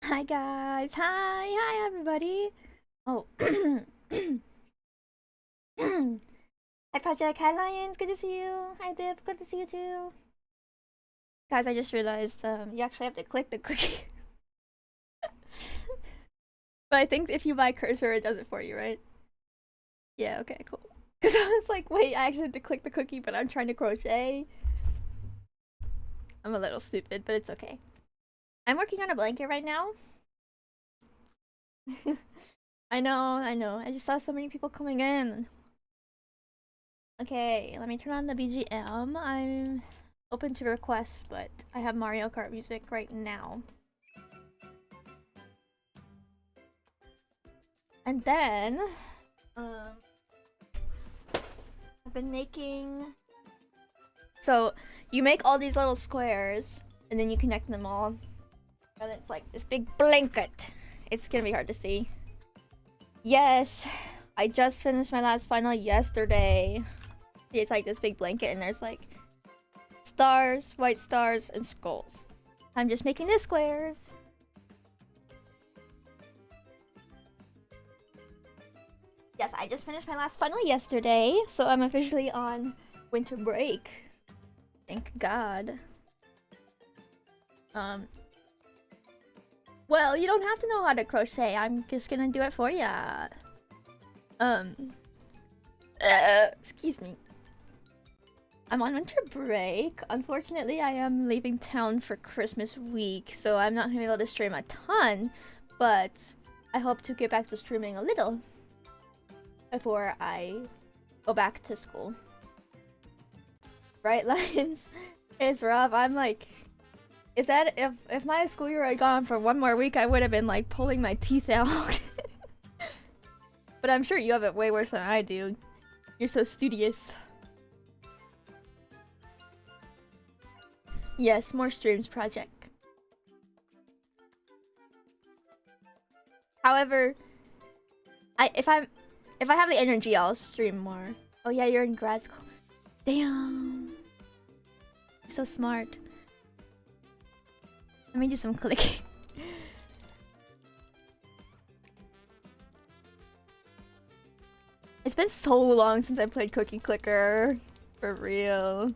Hi guys. Hi everybody. Oh. Hi Project. Hi Lions. Good to see you. Hi Dip. Good to see you too. Guys, I just realized you actually have to click the cookie. But I think if you buy cursor, it does it for you, right? Yeah. Okay. Cool. Because I was like, wait, I actually have to click the cookie, but I'm trying to crochet. I'm a little stupid, but it's okay. I'm working on a blanket right now. I know. I just saw so many people coming in. Okay, let me turn on the BGM. I'm open to requests, but I have Mario Kart music right now. And then, I've been making... So, you make all these little squares, and then you connect them all. And it's like this big blanket. It's gonna be hard to see. Yes, I just finished my last final yesterday. It's like this big blanket, and there's like stars, white stars, and skulls. I'm just making the squares. Yes, I just finished my last final yesterday, so I'm officially on winter break. Thank God. Well, you don't have to know how to crochet. I'm just gonna do it for ya. Excuse me. I'm on winter break. Unfortunately, I am leaving town for Christmas week, so I'm not gonna be able to stream a ton, but I hope to get back to streaming a little before I go back to school. Right, Lions? It's rough. I'm like, if my school year had gone for one more week, I would have been like pulling my teeth out. But I'm sure you have it way worse than I do. You're so studious. Yes, more streams, Project. However, if I have the energy, I'll stream more. Oh yeah, you're in grad school. Damn. So smart. Let me do some clicking. It's been so long since I played Cookie Clicker. For real.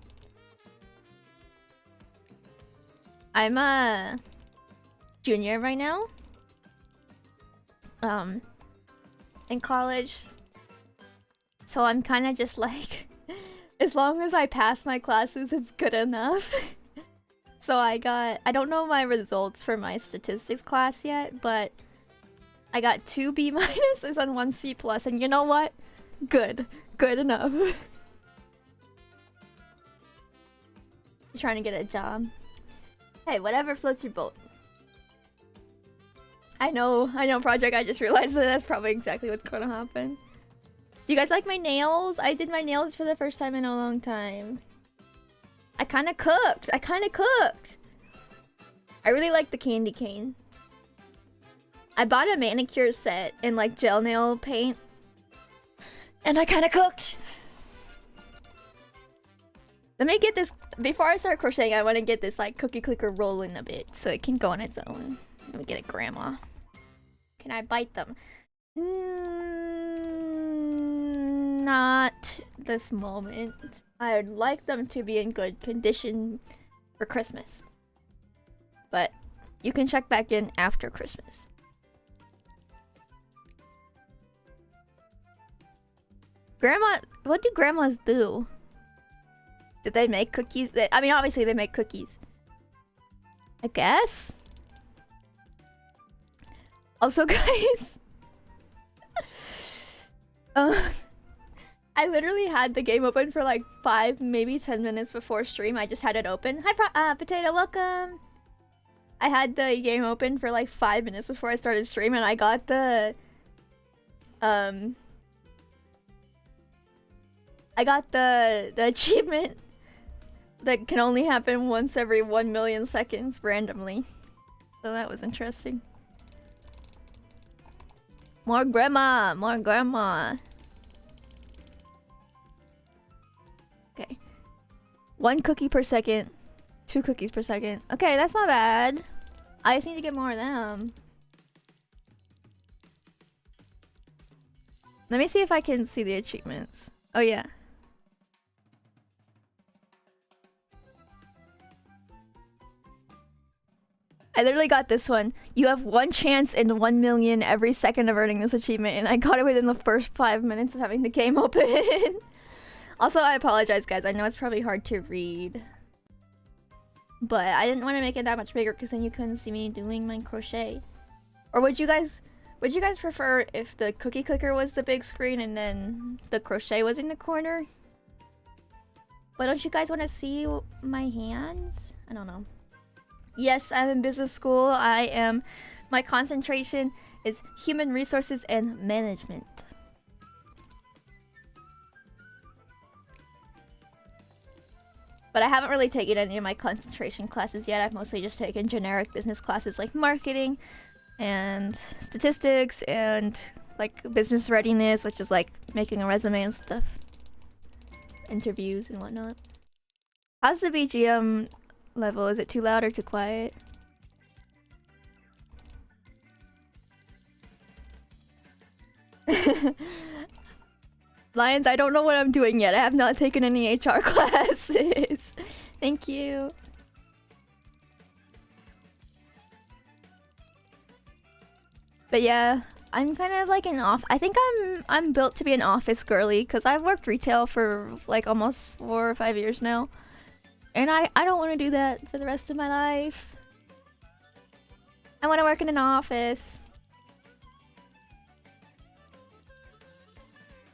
I'm a junior right now. In college. So I'm kind of just like, as long as I pass my classes, it's good enough. So I don't know my results for my statistics class yet, but I got 2 B minuses and 1 C plus, and you know what? Good enough. You're trying to get a job. Hey, whatever floats your boat. I know, Project. I just realized that that's probably exactly what's gonna happen. Do you guys like my nails? I did my nails for the first time in a long time. I kind of cooked. I really like the candy cane. I bought a manicure set in like gel nail paint. And I kind of cooked. Let me get this, before I start crocheting, I want to get this like cookie clicker rolling a bit so it can go on its own. Let me get it, Grandma. Can I bite them? Not this moment. I would like them to be in good condition for Christmas. But you can check back in after Christmas. Grandma, what do grandmas do? Did they make cookies? I mean, obviously they make cookies. I guess? Also, guys... I literally had the game open for like 5, maybe 10 minutes before stream. I just had it open. Hi, Potato, welcome! I had the game open for like 5 minutes before I started stream, and I got the... I got the achievement that can only happen once every 1 million seconds randomly. So that was interesting. More grandma! More grandma! Okay. 1 cookie per second. 2 cookies per second. Okay, that's not bad. I just need to get more of them. Let me see if I can see the achievements. Oh yeah. I literally got this one. You have 1 chance in 1 million every second of earning this achievement, and I got it within the first 5 minutes of having the game open. Also, I apologize, guys. I know it's probably hard to read. But I didn't want to make it that much bigger because then you couldn't see me doing my crochet. Or would you guys prefer if the cookie clicker was the big screen and then the crochet was in the corner? But don't you guys want to see my hands? I don't know. Yes, I'm in business school. My concentration is human resources and management. But I haven't really taken any of my concentration classes yet. I've mostly just taken generic business classes like marketing and statistics and like business readiness, which is like making a resume and stuff. Interviews and whatnot. How's the BGM level? Is it too loud or too quiet? Lions, I don't know what I'm doing yet. I have not taken any HR classes. Thank you. But yeah, I'm kind of like I think I'm built to be an office girly because I've worked retail for like almost 4 or 5 years now. And I don't want to do that for the rest of my life. I want to work in an office.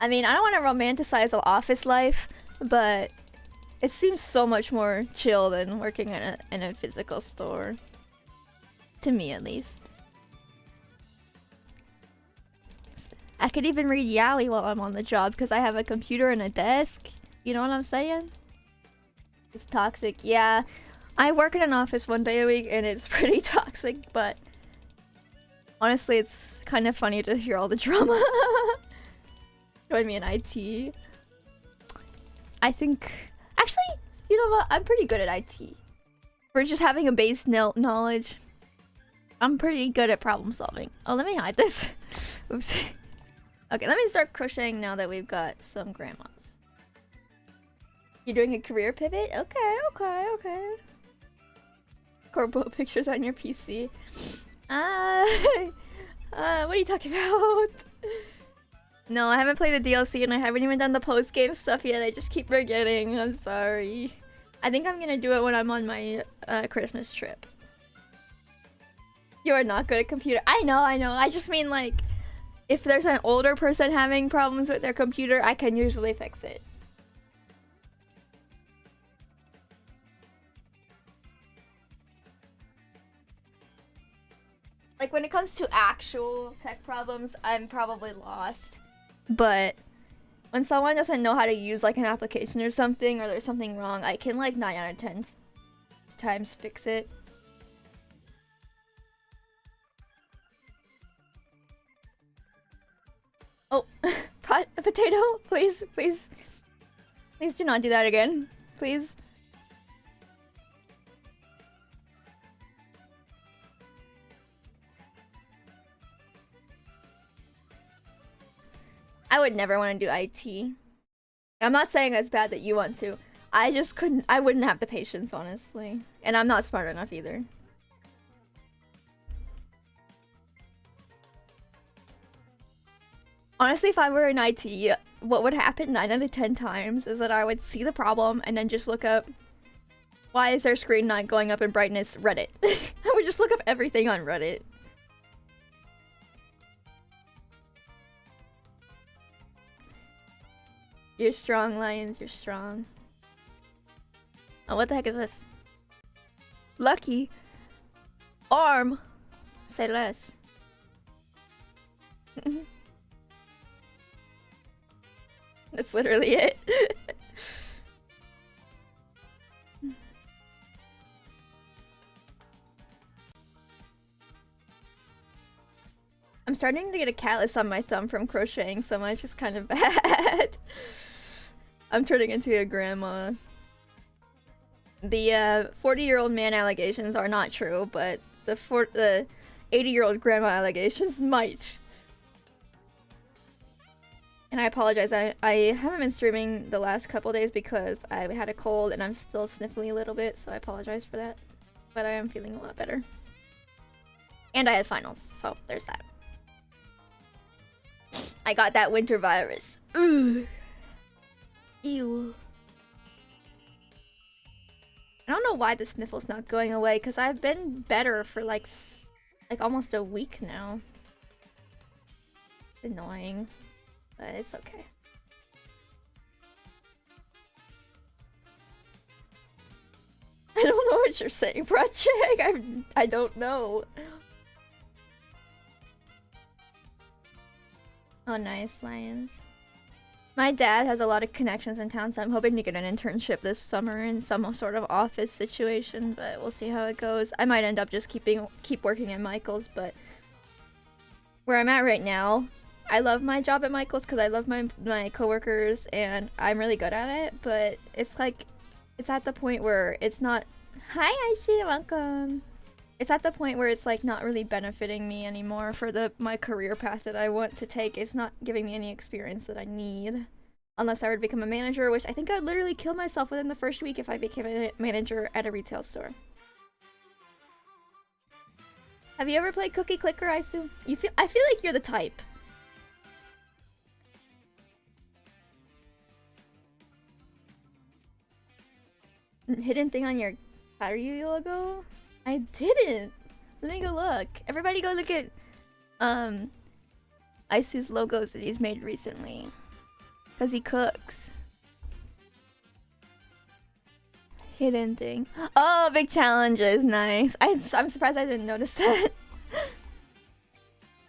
I mean, I don't want to romanticize the office life, but it seems so much more chill than working in a physical store. To me, at least. I could even read Yali while I'm on the job because I have a computer and a desk. You know what I'm saying? It's toxic. Yeah, I work in an office 1 day a week and it's pretty toxic, but honestly, it's kind of funny to hear all the drama. Join me in IT. I think... Actually, you know what? I'm pretty good at IT. For just having a base knowledge. I'm pretty good at problem solving. Oh, let me hide this. Oops. Okay, let me start crocheting now that we've got some grandmas. You're doing a career pivot? Okay. Corpo pictures on your PC. What are you talking about? No, I haven't played the DLC and I haven't even done the post-game stuff yet. I just keep forgetting. I'm sorry. I think I'm gonna do it when I'm on my Christmas trip. You are not good at computer. I know. I just mean like, if there's an older person having problems with their computer, I can usually fix it. Like when it comes to actual tech problems, I'm probably lost. But when someone doesn't know how to use like an application or something, or there's something wrong, I can like 9 out of 10 times fix it. Oh, potato, please do not do that again, please. I would never want to do IT. I'm not saying it's bad that you want to. I just couldn't. I wouldn't have the patience, honestly. And I'm not smart enough either. Honestly, if I were in IT, what would happen 9 out of 10 times is that I would see the problem and then just look up, why is their screen not going up in brightness? Reddit. I would just look up everything on Reddit. You're strong, Lions. You're strong. Oh, what the heck is this? Lucky. Arm. Say less. That's literally it. I'm starting to get a callus on my thumb from crocheting so much. It's kind of bad. I'm turning into a grandma. The 40-year-old man allegations are not true, but the 80-year-old grandma allegations might. And I apologize, I haven't been streaming the last couple days because I had a cold and I'm still sniffling a little bit, so I apologize for that. But I am feeling a lot better. And I had finals, so there's that. I got that winter virus. Ugh. Ew. I don't know why the sniffle's not going away, because I've been better for like almost a week now. It's annoying, but it's okay. I don't know what you're saying, Project. I don't know. Oh, nice, Lions. My dad has a lot of connections in town, so I'm hoping to get an internship this summer in some sort of office situation, but we'll see how it goes. I might end up just keep working at Michael's, but where I'm at right now, I love my job at Michael's because I love my coworkers and I'm really good at it, but it's like, it's at the point where it's not... Hi, I see you, welcome. It's at the point where it's like not really benefiting me anymore for my career path that I want to take. It's not giving me any experience that I need. Unless I were to become a manager, which I think I would literally kill myself within the first week if I became a manager at a retail store. Have you ever played Cookie Clicker, Aisu? I feel like you're the type. Hidden thing on your Karyu logo? I didn't. Let me go look. Everybody go look at Aisu's logos that he's made recently. Cause he cooks. Hidden thing. Oh, big challenges, nice. I'm surprised I didn't notice that.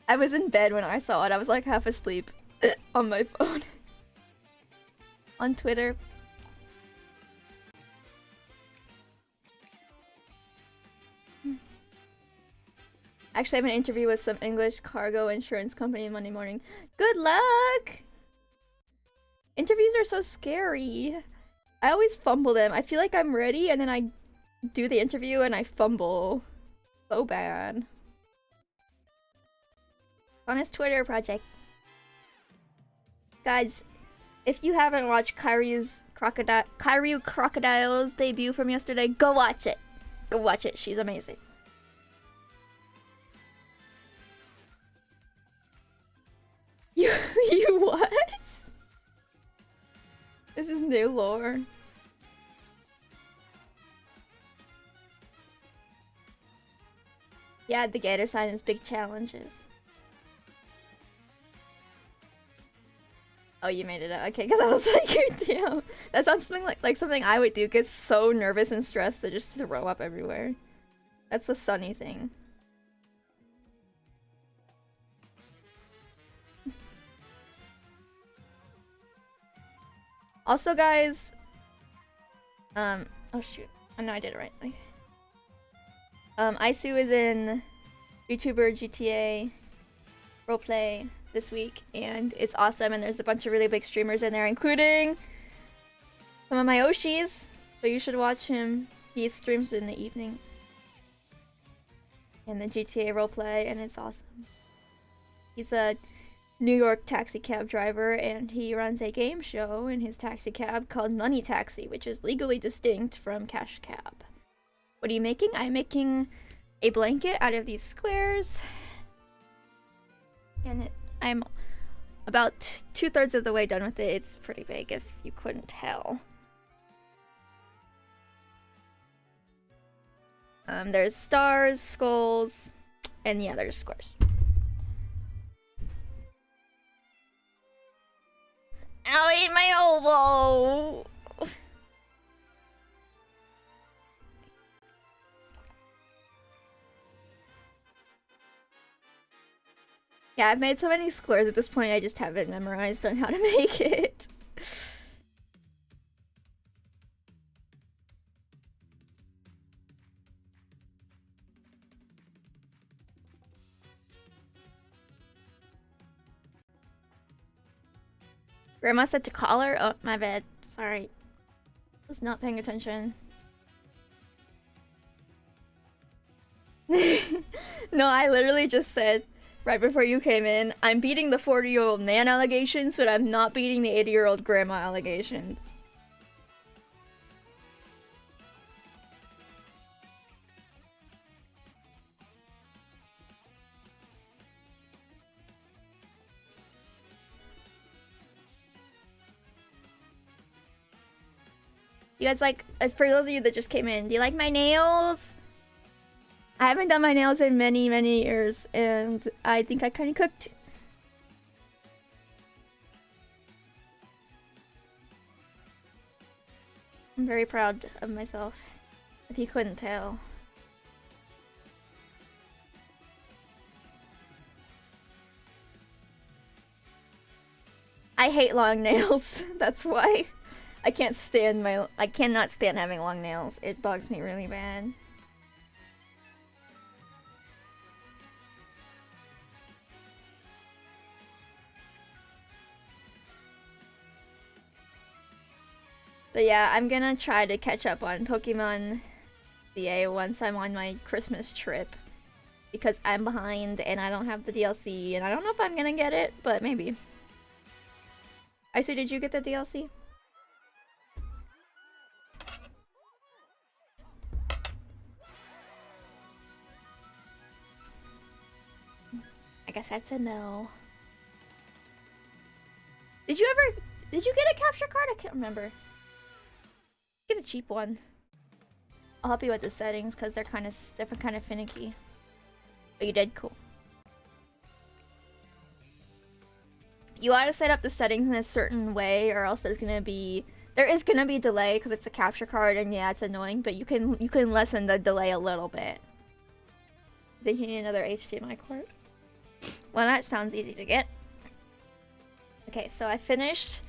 I was in bed when I saw it. I was like half asleep on my phone. On Twitter. Actually, I have an interview with some English cargo insurance company Monday morning. Good luck! Interviews are so scary. I always fumble them. I feel like I'm ready and then I do the interview and I fumble. So bad. On his Twitter project. Guys, if you haven't watched Kyryu Crocodile's debut from yesterday, go watch it. Go watch it. She's amazing. You what? This is new lore. Yeah, the gator sign is big challenges. Oh, you made it up. Okay, because I was like, damn. That sounds something like something I would do. Get so nervous and stressed to just throw up everywhere. That's the Sunny thing. Also, guys, oh shoot, I know I did it right. Okay. Aisu is in YouTuber GTA roleplay this week, and it's awesome. And there's a bunch of really big streamers in there, including some of my Oshis. So you should watch him. He streams in the evening in the GTA roleplay, and it's awesome. He's a New York taxi cab driver, and he runs a game show in his taxi cab called Money Taxi, which is legally distinct from Cash Cab. What are you making? I'm making a blanket out of these squares, and I'm about 2/3 of the way done with it. It's pretty big if you couldn't tell. There's stars, skulls, and yeah, there's squares. Ow, ate my elbow! Yeah, I've made so many squares at this point, I just haven't memorized on how to make it. Grandma said to call her? Oh, my bad. Sorry. I was not paying attention. No, I literally just said right before you came in, I'm beating the 40-year-old man allegations, but I'm not beating the 80-year-old grandma allegations. You guys like, for those of you that just came in, do you like my nails? I haven't done my nails in many, many years, and I think I kind of cooked. I'm very proud of myself, if you couldn't tell. I hate long nails, that's why. I cannot stand having long nails. It bugs me really bad. But yeah, I'm gonna try to catch up on Pokemon CA once I'm on my Christmas trip. Because I'm behind and I don't have the DLC and I don't know if I'm gonna get it, but maybe. Isu, did you get the DLC? I guess that's a no. Did you get a capture card? I can't remember. Get a cheap one. I'll help you with the settings because they're kind of finicky. But you did, cool. You ought to set up the settings in a certain way, or else there is gonna be delay because it's a capture card, and yeah, it's annoying. But you can lessen the delay a little bit. I think you need another HDMI cord. Well, that sounds easy to get. Okay, so I finished.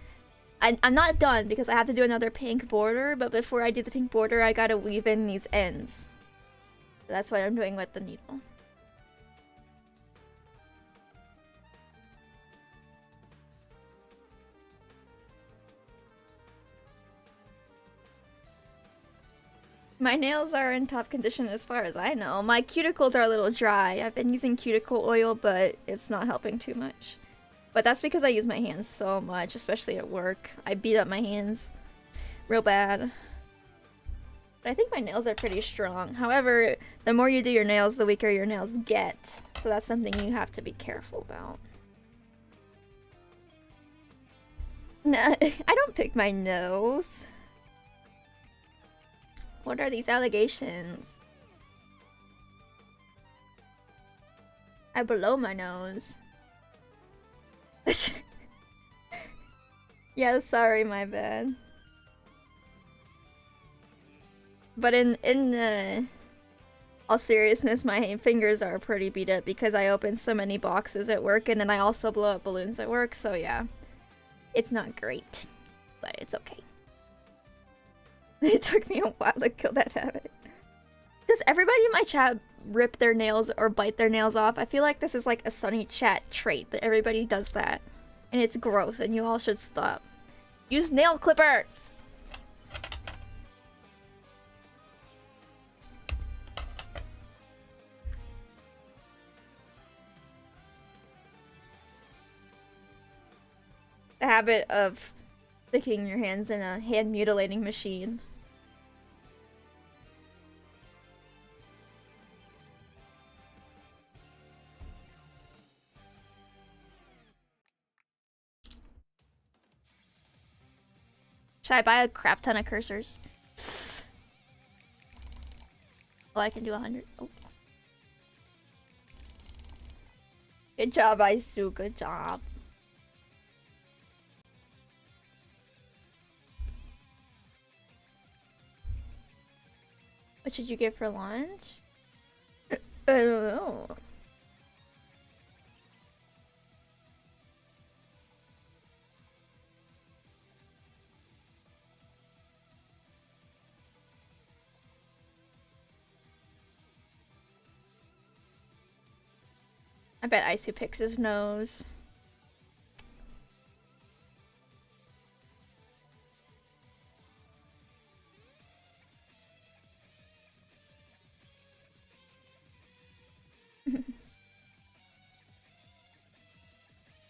I'm not done because I have to do another pink border, but before I do the pink border, I gotta weave in these ends. So that's what I'm doing with the needle. My nails are in top condition as far as I know. My cuticles are a little dry. I've been using cuticle oil, but it's not helping too much. But that's because I use my hands so much, especially at work. I beat up my hands real bad. But I think my nails are pretty strong. However, the more you do your nails, the weaker your nails get. So that's something you have to be careful about. Nah, I don't pick my nose. What are these allegations? I blow my nose. Yeah, sorry, my bad. But in all seriousness, my fingers are pretty beat up because I open so many boxes at work, and then I also blow up balloons at work, so yeah. It's not great, but it's okay. It took me a while to kill that habit. Does everybody in my chat rip their nails or bite their nails off? I feel like this is like a Sunny Chat trait that everybody does that. And it's gross and you all should stop. Use nail clippers! The habit of sticking your hands in a hand mutilating machine. Should I buy a crap ton of cursors? Oh, I can do 100. Oh. Good job, Aisu. Good job. What should you get for lunch? I don't know. I bet Aisu picks his nose.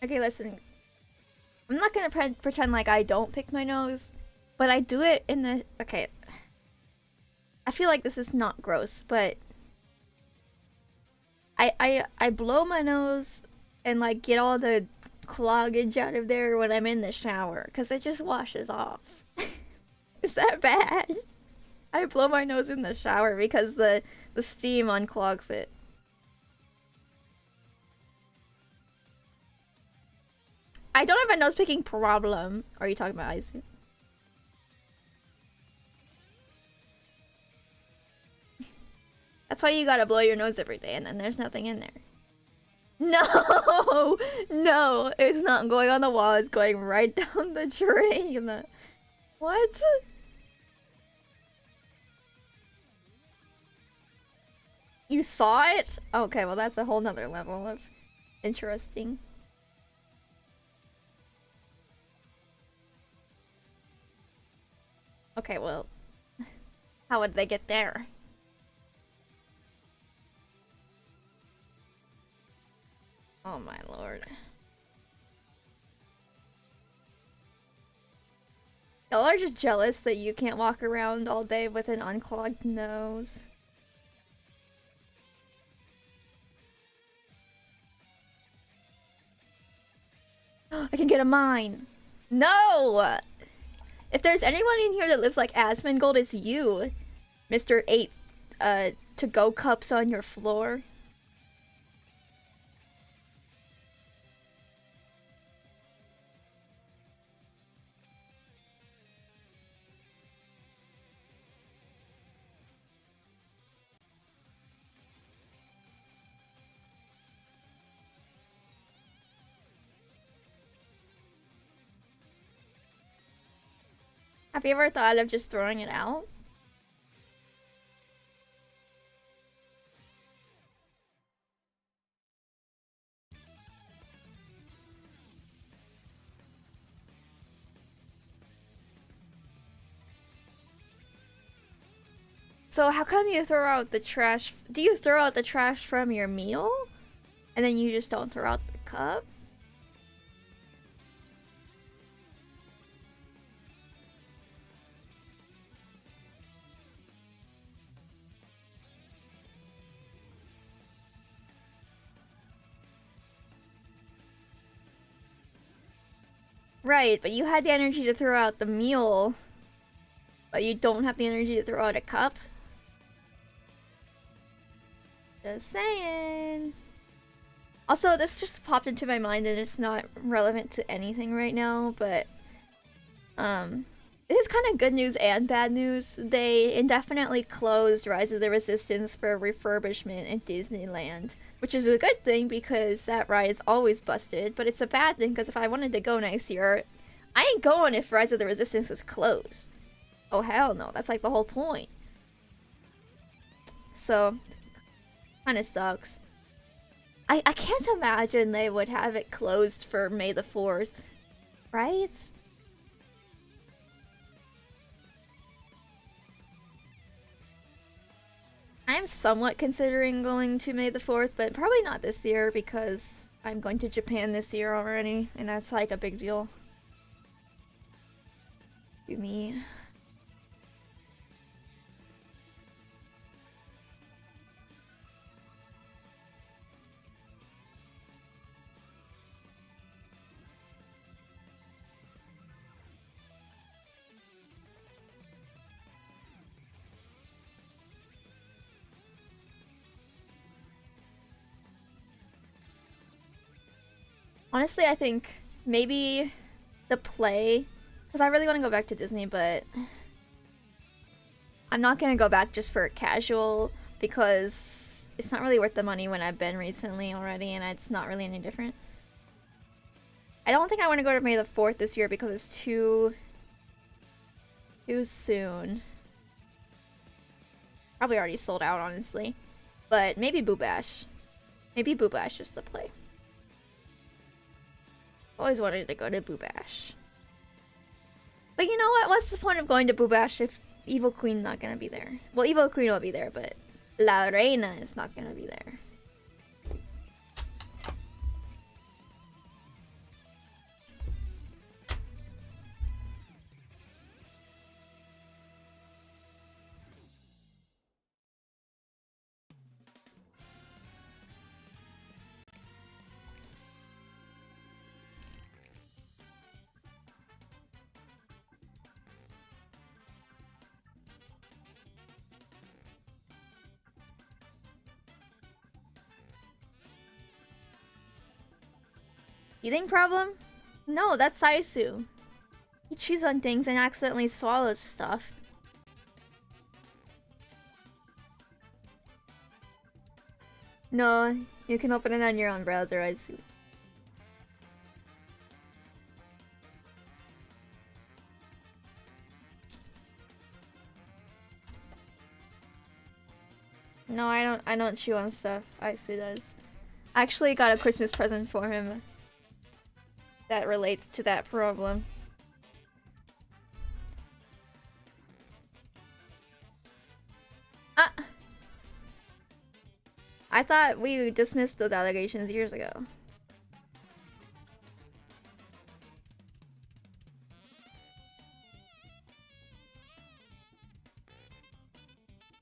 Okay, listen. I'm not gonna pretend like I don't pick my nose, but I do it in the... Okay. I feel like this is not gross, but... I blow my nose and like get all the cloggage out of there when I'm in the shower, because it just washes off. Is that bad? I blow my nose in the shower because the steam unclogs it. I don't have a nose picking problem. Are you talking about Icy? That's why you gotta blow your nose every day and then there's nothing in there. No! No! It's not going on the wall, it's going right down the drain. What? You saw it? Okay, well that's a whole nother level of interesting. Okay, well, how would they get there? Oh my lord. Y'all are just jealous that you can't walk around all day with an unclogged nose. I can get a mine. No! If there's anyone in here that lives like Asmongold, it's you. Mr. 8 to-go cups on your floor. Have you ever thought of just throwing it out? So how come you throw out the trash? Do you throw out the trash from your meal? And then you just don't throw out the cup? Right, but you had the energy to throw out the meal, but you don't have the energy to throw out a cup? Just saying. Also, this just popped into my mind and it's not relevant to anything right now, but this is kind of good news and bad news. They indefinitely closed Rise of the Resistance for refurbishment in Disneyland, which is a good thing because that ride is always busted, but it's a bad thing because if I wanted to go next year, I ain't going if Rise of the Resistance is closed. Oh hell no, that's like the whole point. So, kinda sucks. I can't imagine they would have it closed for May the 4th, right? I'm somewhat considering going to May the 4th, but probably not this year because I'm going to Japan this year already, and that's like a big deal to me. Honestly, I think maybe the play, because I really want to go back to Disney, but I'm not going to go back just for casual because it's not really worth the money when I've been recently already and it's not really any different. I don't think I want to go to May the 4th this year because it's too soon. Probably already sold out, honestly. But maybe Boo Bash. Maybe Boo Bash is the play. Always wanted to go to Boo Bash. But you know what? What's the point of going to Boo Bash if Evil Queen's not gonna be there? Well, Evil Queen will be there, but La Reina is not gonna be there. Eating problem? No, that's Saisu. He chews on things and accidentally swallows stuff. No, you can open it on your own browser, I see. No, I don't chew on stuff. Aisu does. I actually got a Christmas present for him that relates to that problem. Ah! I thought we dismissed those allegations years ago.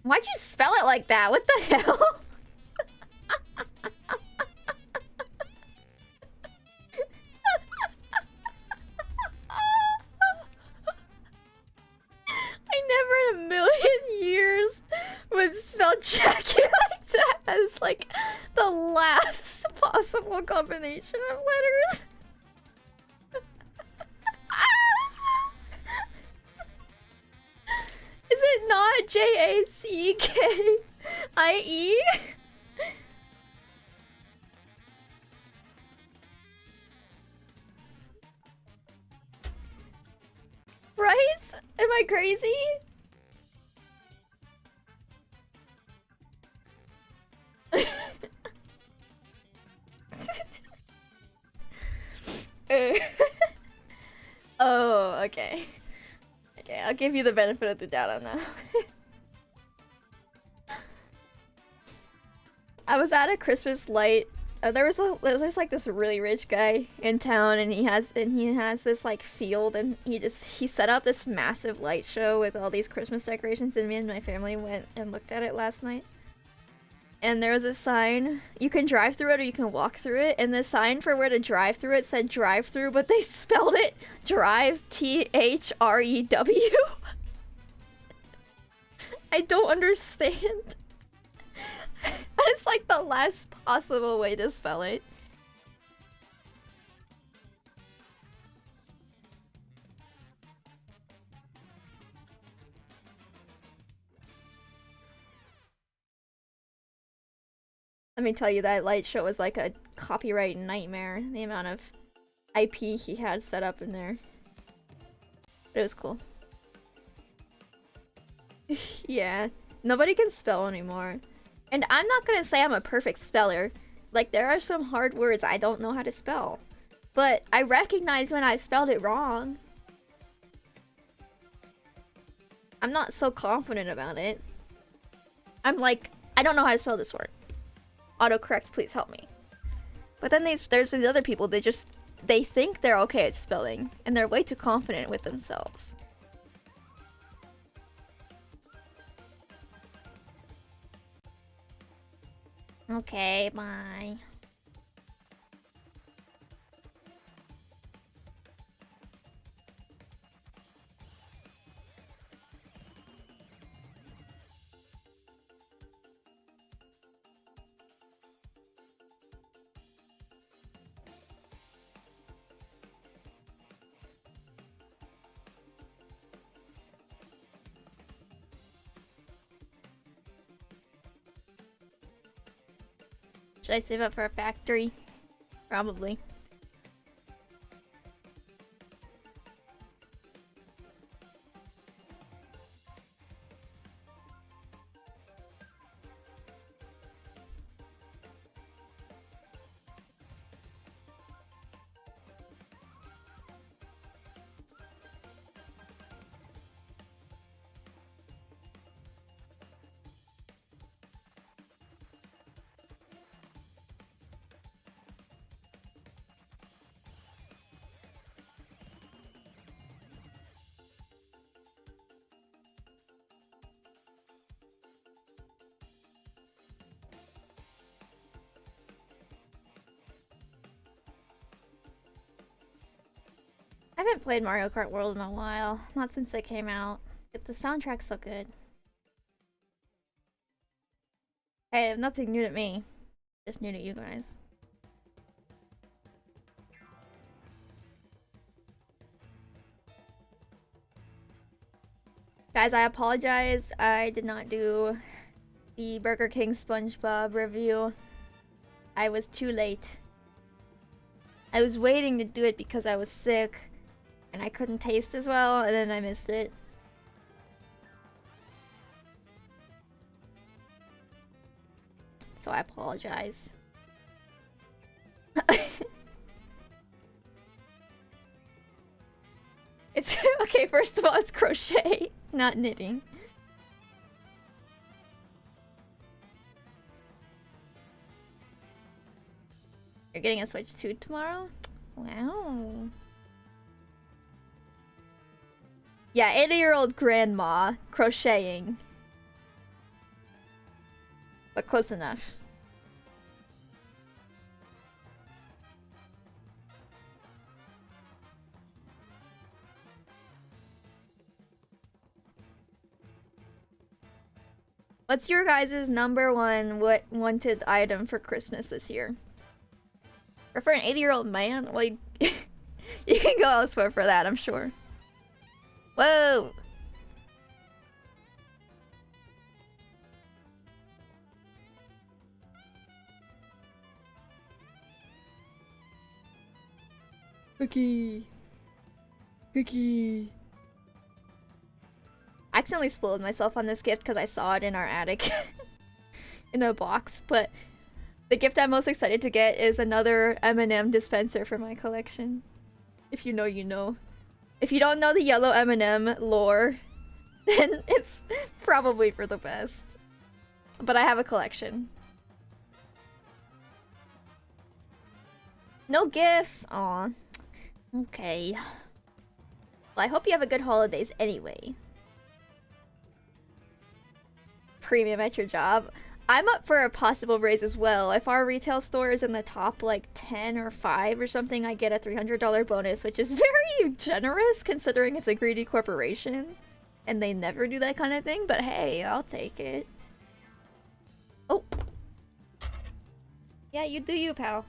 Why'd you spell it like that? What the hell? I never in a million years would spell jacket like that as like the last possible combination of letters. Is it not Jackkie? Right? Am I crazy? Oh, okay. Okay, I'll give you the benefit of the doubt on that. I was at a Christmas light. There's like this really rich guy in town, and he has this like field, and he set up this massive light show with all these Christmas decorations, and me and my family went and looked at it last night. And there was a sign, you can drive through it or you can walk through it, and the sign for where to drive through it said drive through, but they spelled it drive, THREW. I don't understand. That is like the last possible way to spell it. Let me tell you, that light show was like a copyright nightmare. The amount of IP he had set up in there. But it was cool. Yeah. Nobody can spell anymore. And I'm not gonna say I'm a perfect speller. Like, there are some hard words I don't know how to spell. But I recognize when I've spelled it wrong. I'm not so confident about it. I'm like, I don't know how to spell this word. Autocorrect, please help me. But then there's these other people, they think they're okay at spelling, and they're way too confident with themselves. Okay, bye. Should I save up for a factory? Probably. I haven't played Mario Kart World in a while. Not since it came out. But the soundtrack's so good. Hey, nothing new to me. Just new to you guys. Guys, I apologize. I did not do the Burger King SpongeBob review. I was too late. I was waiting to do it because I was sick and I couldn't taste as well, and then I missed it. So I apologize. It's okay, first of all, it's crochet, not knitting. You're getting a Switch 2 tomorrow? Wow. Yeah, 80-year-old grandma crocheting. But close enough. What's your guys' number one wanted item for Christmas this year? Or for an 80-year-old man? Well, you, you can go elsewhere for that, I'm sure. Whoa! Cookie. Cookie. I accidentally spoiled myself on this gift because I saw it in our attic. In a box, but the gift I'm most excited to get is another M&M dispenser for my collection. If you know, you know. If you don't know the yellow M&M lore, then it's probably for the best. But I have a collection. No gifts! Aw. Okay. Well, I hope you have a good holidays anyway. Premium at your job. I'm up for a possible raise as well. If our retail store is in the top like 10 or 5 or something, I get a $300 bonus, which is very generous considering it's a greedy corporation. And they never do that kind of thing, but hey, I'll take it. Oh. Yeah, you do you, pal.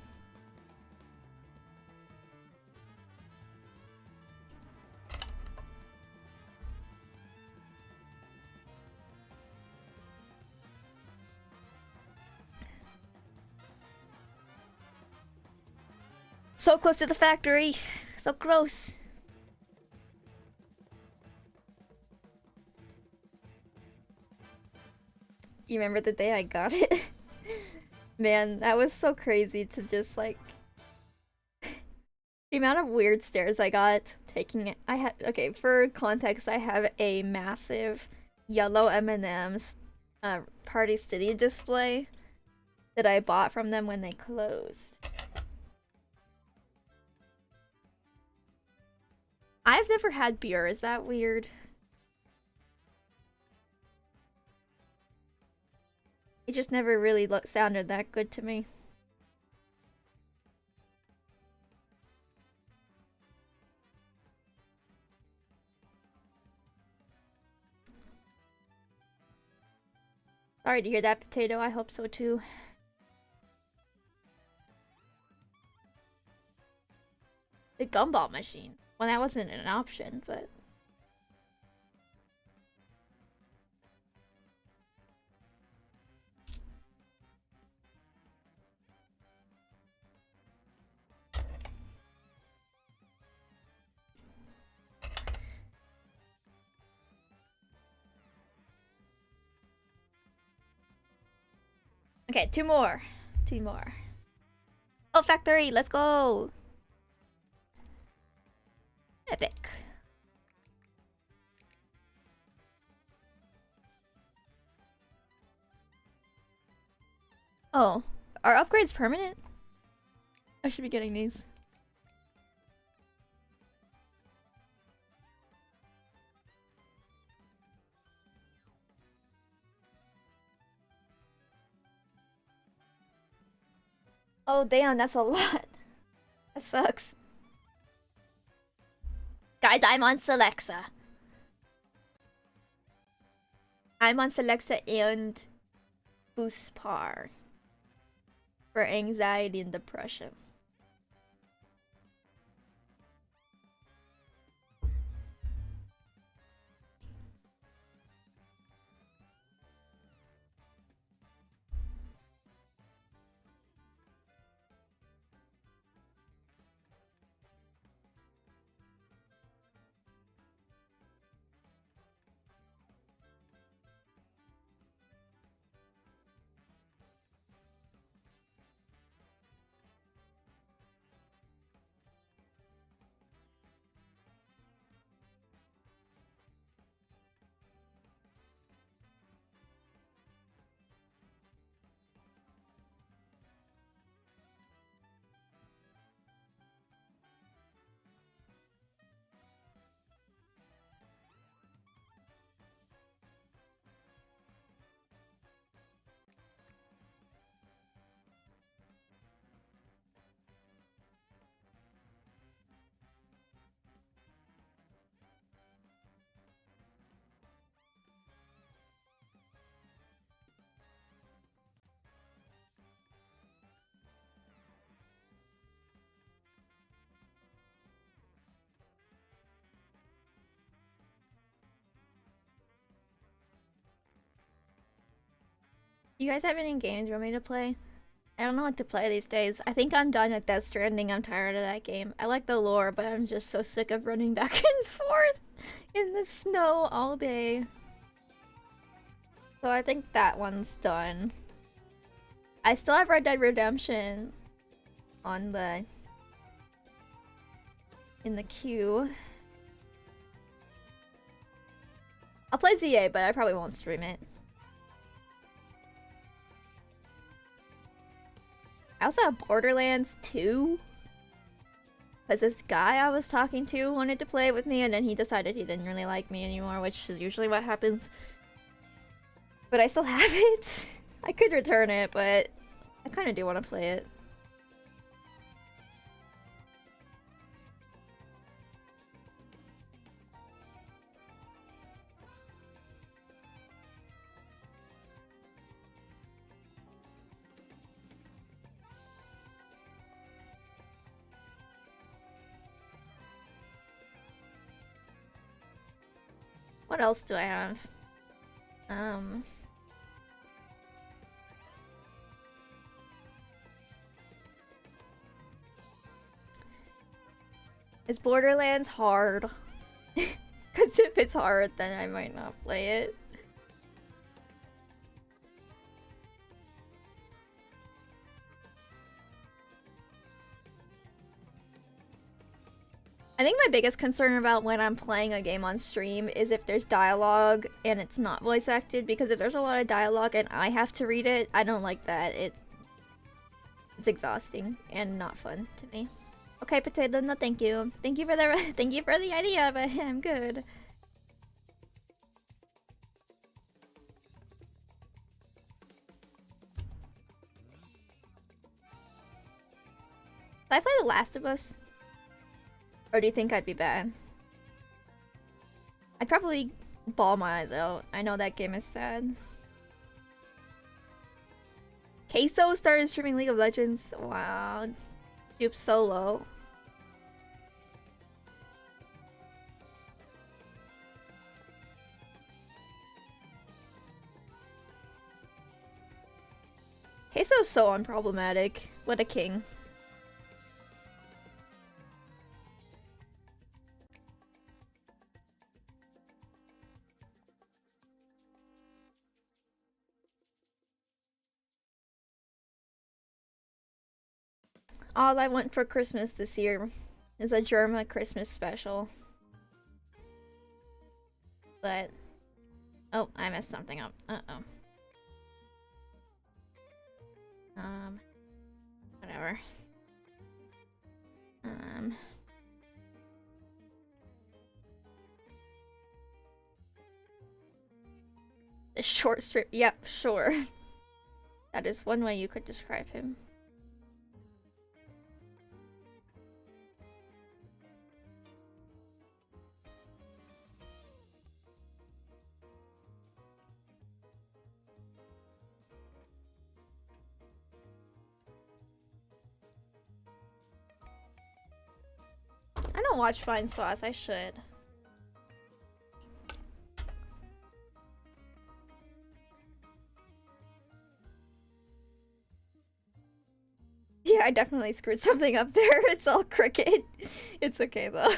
So close to the factory. So gross. You remember the day I got it? Man, that was so crazy to just like... The amount of weird stares I got taking it. I had... Okay, for context, I have a massive yellow M&M's Party City display that I bought from them when they closed. I've never had beer, is that weird? It just never really sounded that good to me. Sorry to hear that, Potato. I hope so too. The gumball machine. Well, that wasn't an option, but... Okay, two more. Two more. Oh, factory, let's go! Epic. Oh, are upgrades permanent? I should be getting these. Oh damn, that's a lot. That sucks. Guys, I'm on Celexa. I'm on Celexa and Boost Par for anxiety and depression. You guys have any games you want me to play? I don't know what to play these days. I think I'm done with Death Stranding. I'm tired of that game. I like the lore, but I'm just so sick of running back and forth in the snow all day. So I think that one's done. I still have Red Dead Redemption on the... in the queue. I'll play ZA, but I probably won't stream it. I also have Borderlands 2. Because this guy I was talking to wanted to play it with me, and then he decided he didn't really like me anymore, which is usually what happens. But I still have it. I could return it, but I kind of do want to play it. What else do I have? Is Borderlands hard? Because if it's hard, then I might not play it. I think my biggest concern about when I'm playing a game on stream is if there's dialogue and it's not voice acted, because if there's a lot of dialogue and I have to read it, I don't like that. It's exhausting and not fun to me. Okay, potato, no thank you. Thank you for the thank you for the idea, but I'm good. Did I play The Last of Us? Or do you think I'd be bad? I'd probably bawl my eyes out. I know that game is sad. Queso started streaming League of Legends. Wow. Dupe solo. Queso's so unproblematic. What a king. All I want for Christmas this year is a Germa Christmas special. But... oh, I messed something up. Uh-oh. Whatever. The short strip. Yep, sure. That is one way you could describe him. I don't watch Fine Sauce, I should. Yeah, I definitely screwed something up there. It's all crooked. It's okay though.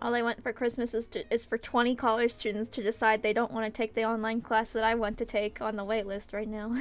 All I want for Christmas is for 20 college students to decide they don't want to take the online class that I want to take on the waitlist right now.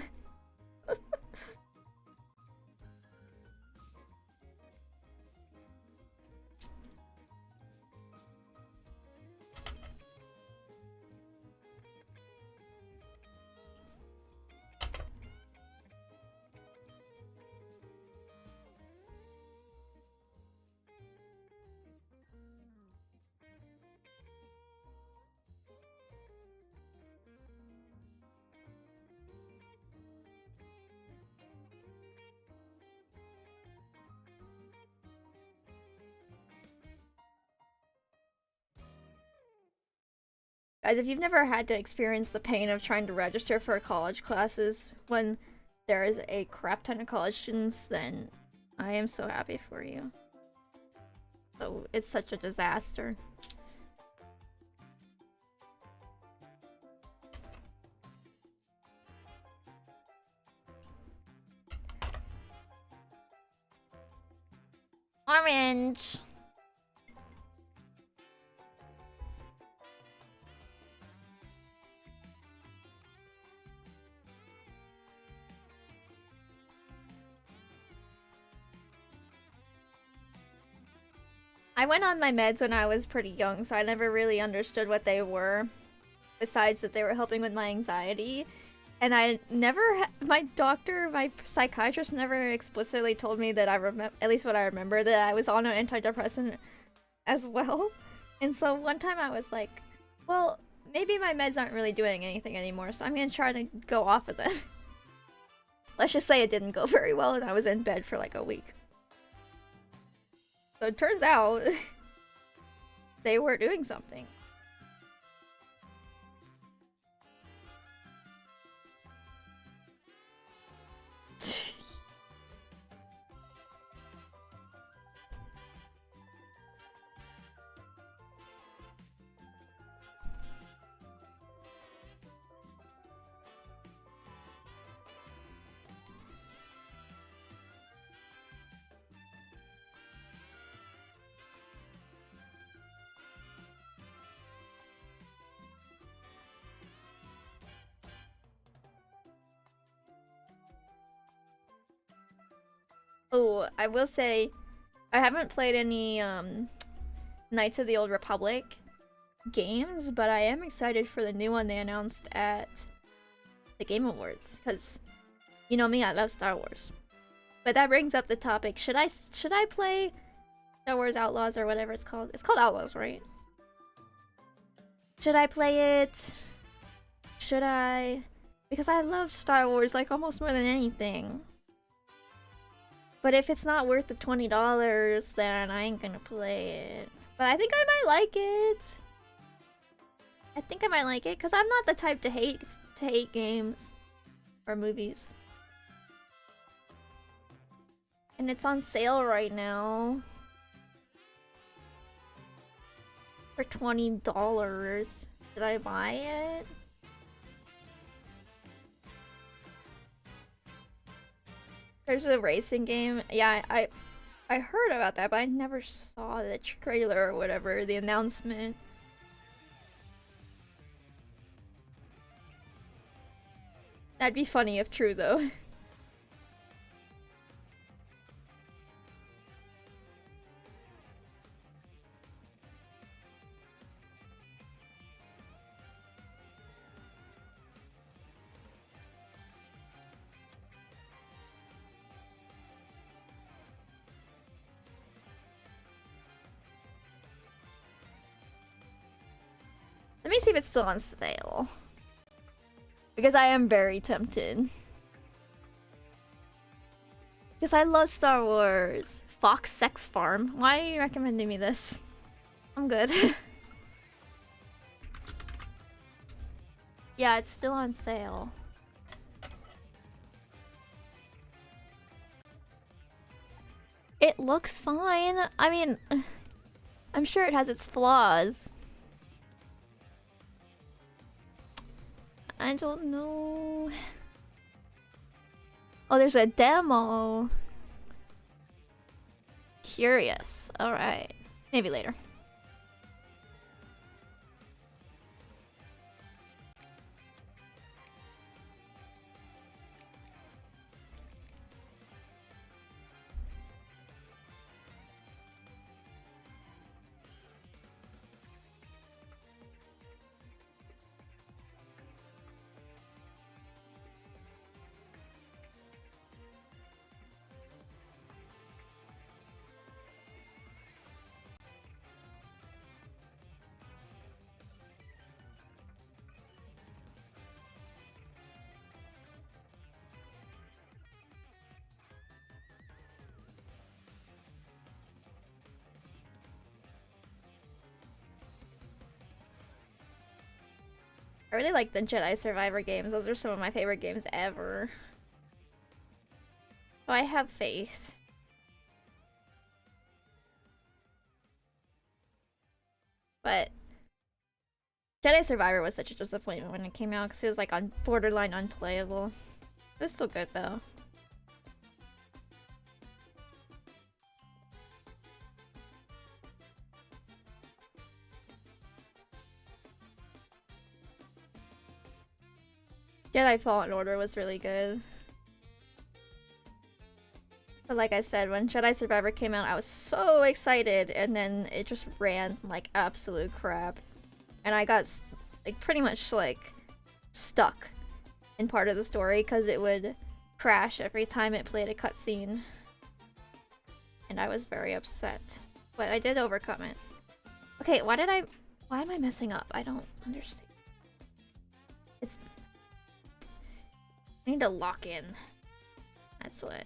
Guys, if you've never had to experience the pain of trying to register for college classes when there is a crap ton of college students, then I am so happy for you. So it's such a disaster. Orange. I went on my meds when I was pretty young, so I never really understood what they were, besides that they were helping with my anxiety. And I never, my doctor, my psychiatrist never explicitly told me that I remember, at least what I remember, that I was on an antidepressant as well. And so one time I was like, well, maybe my meds aren't really doing anything anymore, so I'm gonna try to go off of them. Let's just say it didn't go very well and I was in bed for like a week. So it turns out they were doing something. Oh, I will say, I haven't played any Knights of the Old Republic games, but I am excited for the new one they announced at the Game Awards, because you know me, I love Star Wars. But that brings up the topic, should I play Star Wars Outlaws or whatever it's called? It's called Outlaws, right? Should I play it? Should I? Because I love Star Wars like almost more than anything. But if it's not worth the $20, then I ain't gonna play it. But I think I might like it. I think I might like it, because I'm not the type to hate games or movies. And it's on sale right now. For $20. Did I buy it? There's a racing game. Yeah, I heard about that, but I never saw the trailer or whatever, the announcement. That'd be funny if true, though. Let me see if it's still on sale. Because I am very tempted. Because I love Star Wars. Fox Sex Farm. Why are you recommending me this? I'm good. Yeah, it's still on sale. It looks fine. I mean, I'm sure it has its flaws. I don't know. Oh, there's a demo. Curious. Alright. Maybe later. I really like the Jedi Survivor games. Those are some of my favorite games ever. So I have faith. But Jedi Survivor was such a disappointment when it came out because it was like on borderline unplayable. It was still good though. Jedi Fallen Order was really good. But like I said, when Jedi Survivor came out, I was so excited, and then it just ran like absolute crap. And I got like pretty much like stuck in part of the story because it would crash every time it played a cutscene. And I was very upset. But I did overcome it. Okay, why am I messing up? I don't understand. I need to lock in. That's what.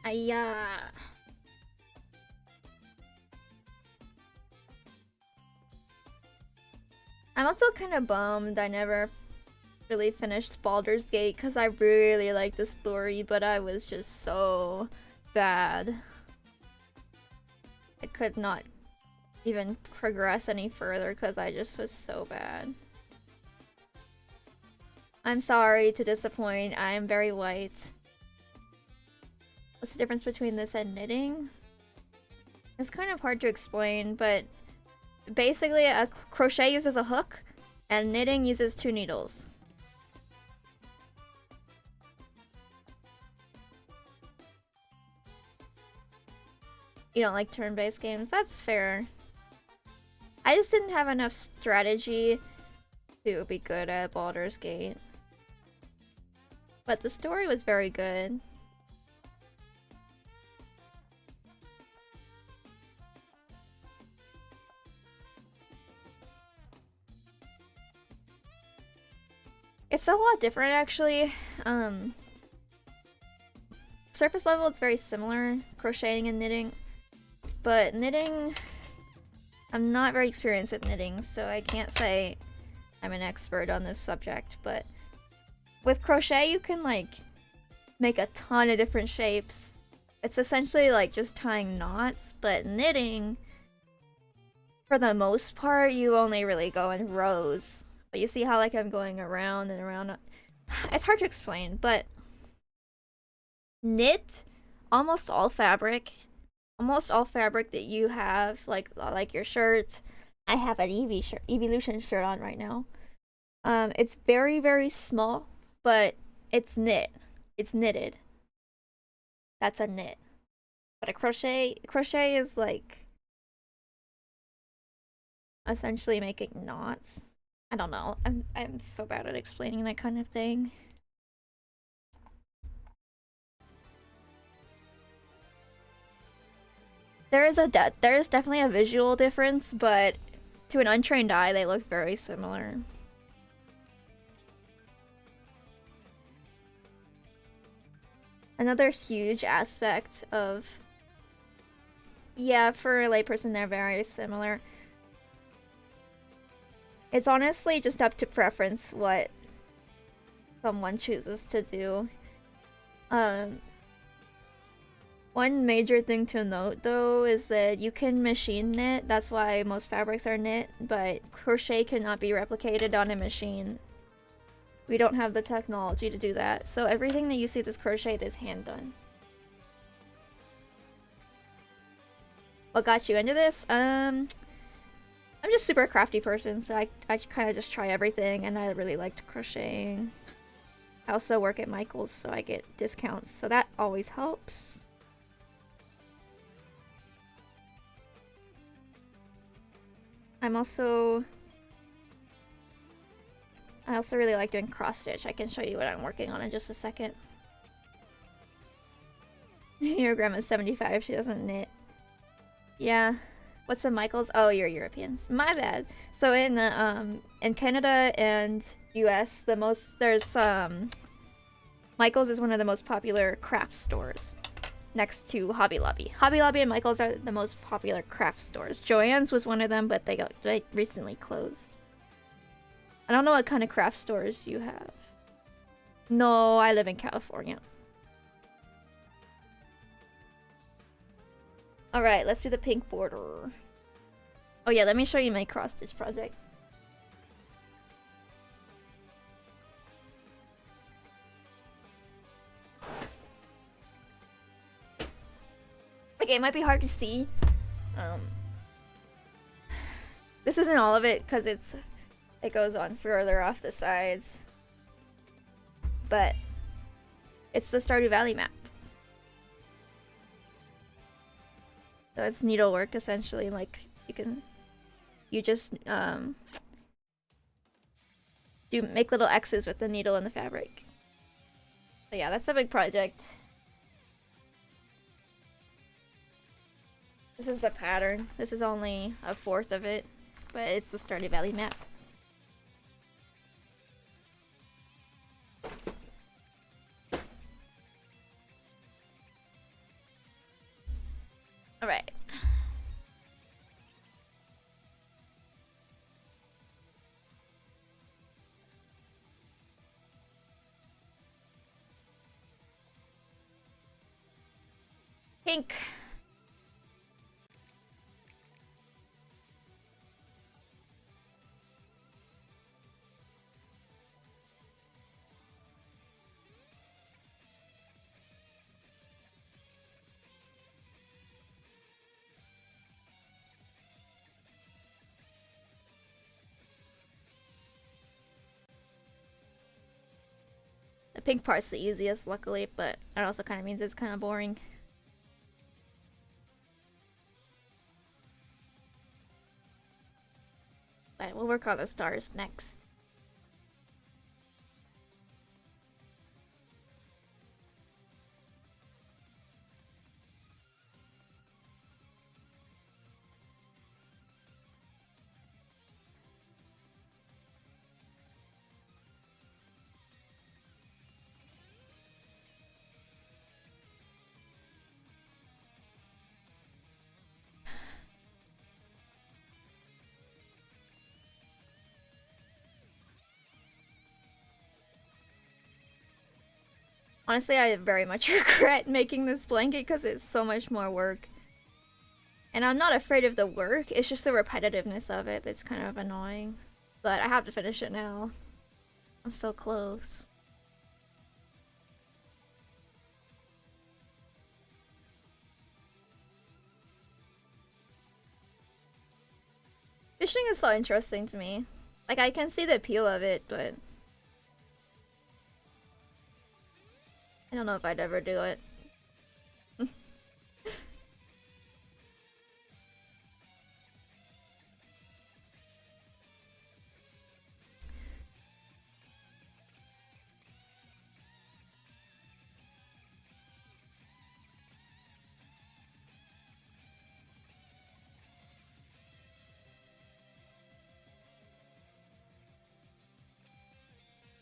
Ayah. I'm also kind of bummed I never really finished Baldur's Gate because I really like the story, but I was just so bad. I could not even progress any further because I just was so bad. I'm sorry to disappoint. I am very white. What's the difference between this and knitting? It's kind of hard to explain, but basically a crochet uses a hook and knitting uses 2 needles. You don't like turn-based games? That's fair. I just didn't have enough strategy to be good at Baldur's Gate. But the story was very good. It's a lot different, actually. Surface level, it's very similar, crocheting and knitting. But knitting, I'm not very experienced with knitting, so I can't say I'm an expert on this subject. But with crochet, you can, like, make a ton of different shapes. It's essentially like just tying knots, but knitting, for the most part, you only really go in rows. But you see how like I'm going around and around. It's hard to explain, but knit almost all fabric that you have, like your shirt. I have an Evolution shirt on right now. It's very, very small, but it's knit. It's knitted. That's a knit. But a crochet is like essentially making knots. I don't know. I'm so bad at explaining that kind of thing. There is definitely a visual difference, but to an untrained eye, they look very similar. Another huge aspect of, yeah, for a layperson, they're very similar. It's honestly just up to preference what someone chooses to do. One major thing to note though is that you can machine knit, that's why most fabrics are knit, but crochet cannot be replicated on a machine. We don't have the technology to do that, so everything that you see that's crocheted is hand done. What got you into this? I'm just super crafty person, so I kind of just try everything, and I really liked crocheting. I also work at Michael's, so I get discounts, so that always helps. I also really like doing cross stitch. I can show you what I'm working on in just a second. Your grandma's 75, she doesn't knit. Yeah. What's the Michaels? Oh, you're Europeans. My bad. So in Canada and US, Michaels is one of the most popular craft stores next to Hobby Lobby. Hobby Lobby and Michaels are the most popular craft stores. Joann's was one of them, but they recently closed. I don't know what kind of craft stores you have. No, I live in California. Alright, let's do the pink border. Oh yeah, let me show you my cross-stitch project. Okay, it might be hard to see. This isn't all of it because it goes on further off the sides. But it's the Stardew Valley map. So it's needlework essentially, like you just make little X's with the needle and the fabric. But yeah, that's a big project. This is the pattern. This is only a fourth of it, but it's the Stardew Valley map. Alright. Pink. The pink part's the easiest, luckily, but that also kind of means it's kind of boring. But we'll work on the stars next. Honestly, I very much regret making this blanket because it's so much more work. And I'm not afraid of the work, it's just the repetitiveness of it that's kind of annoying. But I have to finish it now. I'm so close. Fishing is so interesting to me. Like, I can see the appeal of it, but I don't know if I'd ever do it.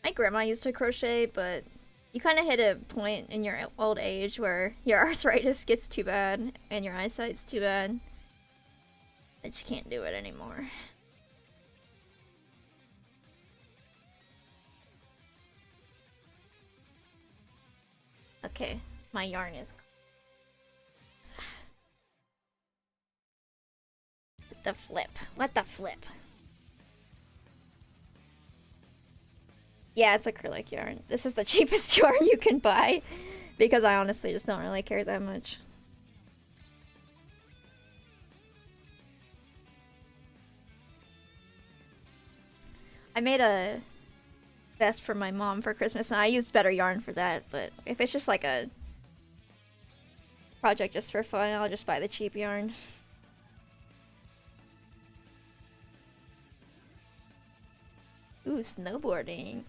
My grandma used to crochet, but you kind of hit a point in your old age where your arthritis gets too bad and your eyesight's too bad that you can't do it anymore. Okay, my yarn is... The flip. Let the flip. Yeah, it's acrylic yarn. This is the cheapest yarn you can buy because I honestly just don't really care that much. I made a vest for my mom for Christmas and I used better yarn for that, but if it's just like a project just for fun, I'll just buy the cheap yarn. Ooh, snowboarding.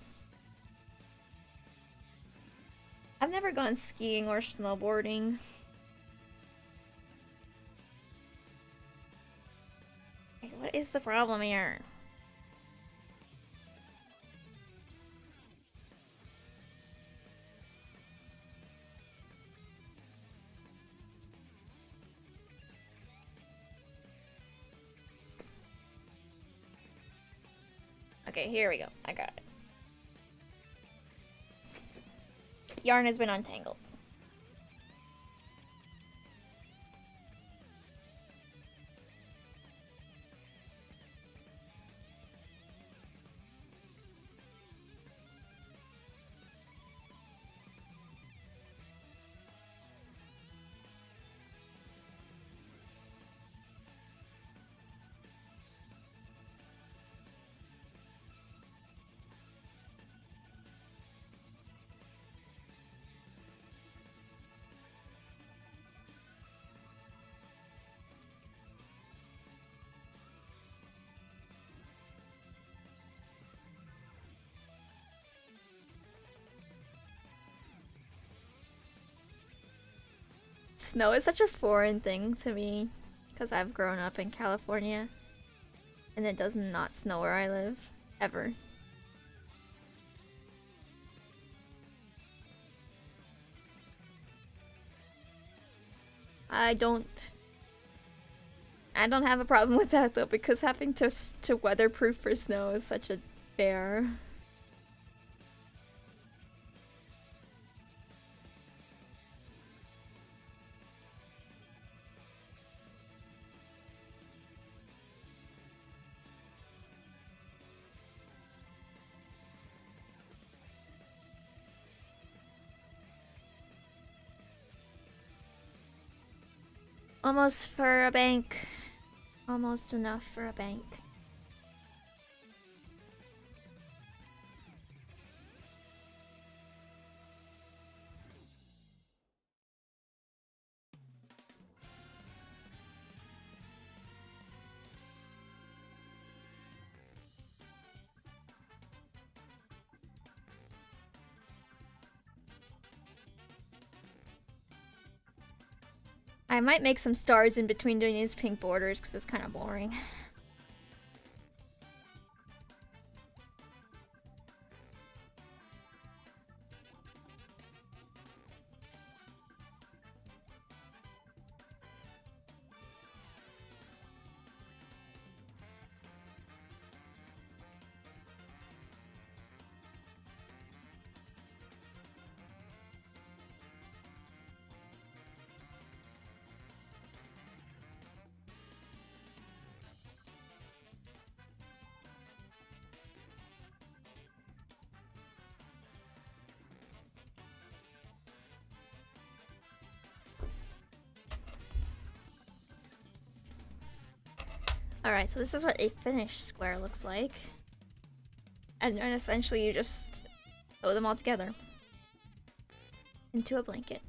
I've never gone skiing or snowboarding. is the problem here? Okay, here we go. I got it. Yarn has been untangled. Snow is such a foreign thing to me because I've grown up in California and it does not snow where I live ever. I don't have a problem with that though, because having to weatherproof for snow is such a bear. Almost for a bank. Almost enough for a bank. I might make some stars in between doing these pink borders because it's kind of boring. Alright, so this is what a finished square looks like. And then essentially you just sew them all together into a blanket.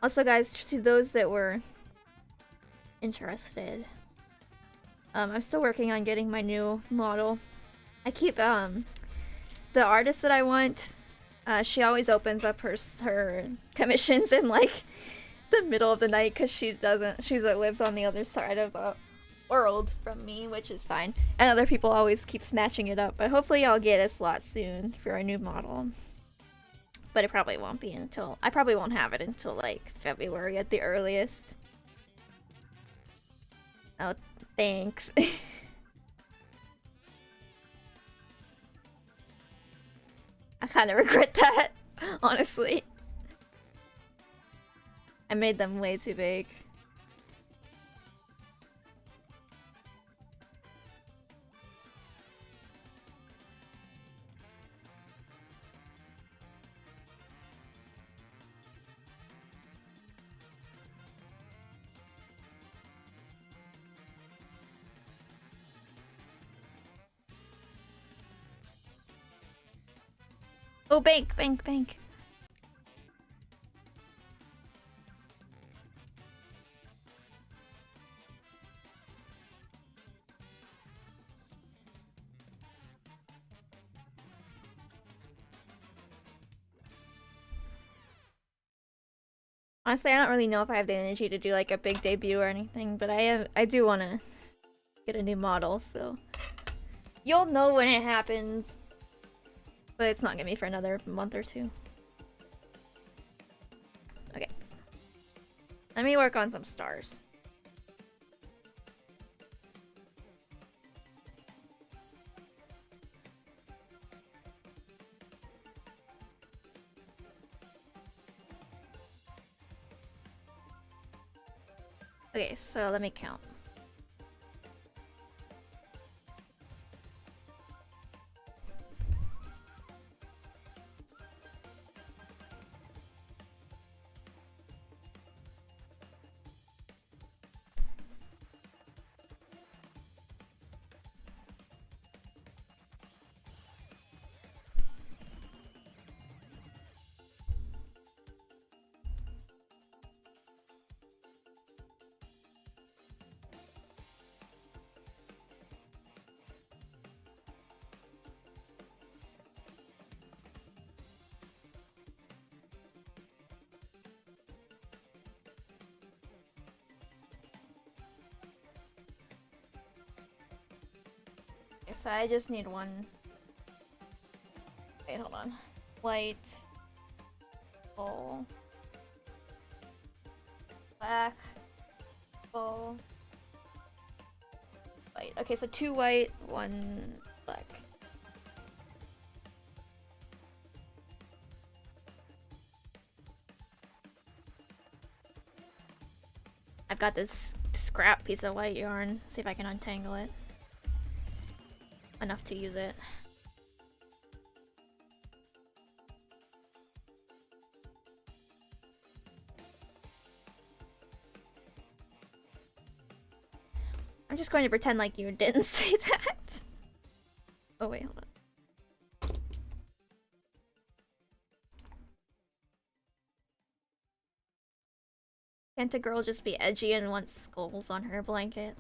Also guys, to those that were interested, I'm still working on getting my new model. I keep the artist that I want, she always opens up her commissions in like the middle of the night because she lives on the other side of the world from me, which is fine, and other people always keep snatching it up, but hopefully I'll get a slot soon for a new model. But it probably won't be until, I probably won't have it until like February at the earliest. Oh, thanks. I kind of regret that, honestly. I made them way too big. Oh, bank, bank, bank. Honestly, I don't really know if I have the energy to do like a big debut or anything, but I do want to get a new model, so you'll know when it happens. But it's not gonna be for another month or two. Okay. Let me work on some stars. Okay, so let me count. So I just need one. Wait, hold on. White, full, black, full, white. Okay, so 2 white, 1 black. I've got this scrap piece of white yarn. See if I can untangle it. Enough to use it. I'm just going to pretend like you didn't say that. Oh wait, hold on. Can't a girl just be edgy and want skulls on her blanket?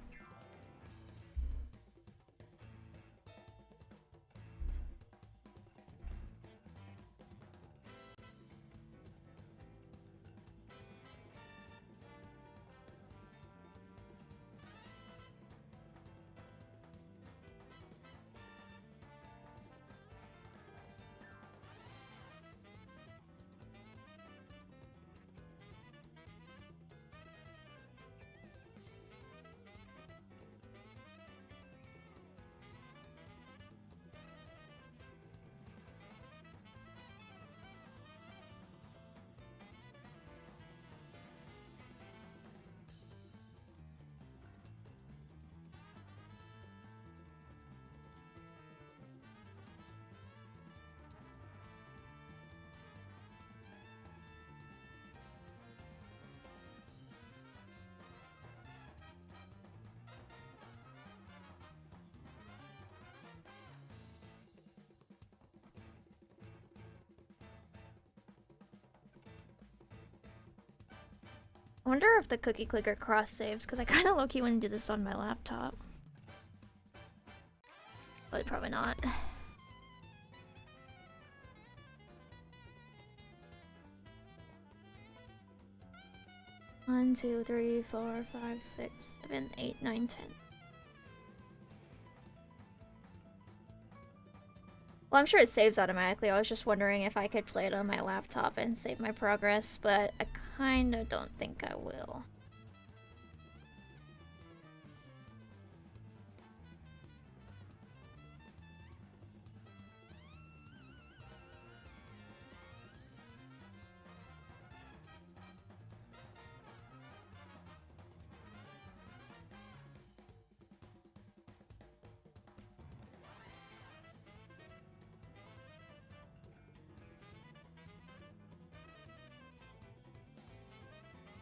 I wonder if the cookie clicker cross saves, because I kind of low-key want to do this on my laptop. But probably not. One, 2, 3, 4, 5, 6, 7, 8, 9, 10. Well, I'm sure it saves automatically. I was just wondering if I could play it on my laptop and save my progress, but I kind of don't think I will.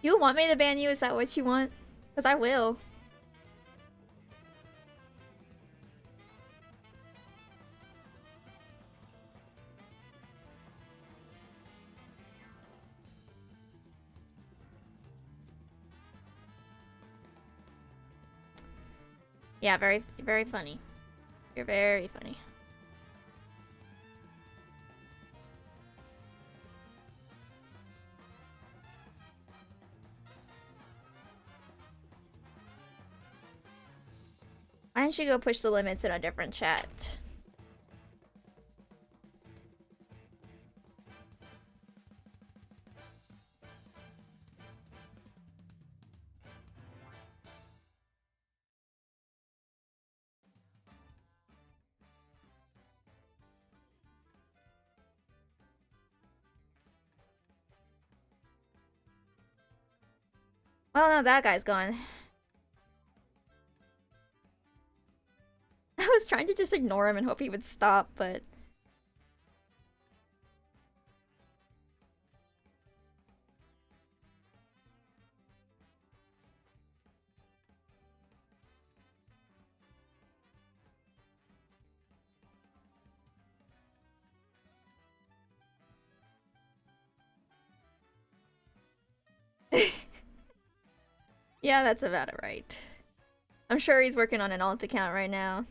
You want me to ban you? Is that what you want? Because I will. Yeah, very, very funny. You're very funny. don't you go push the limits in a different chat? Well, now that guy's gone. I was trying to just ignore him and hope he would stop, but... Yeah, that's about it right. I'm sure he's working on an alt account right now.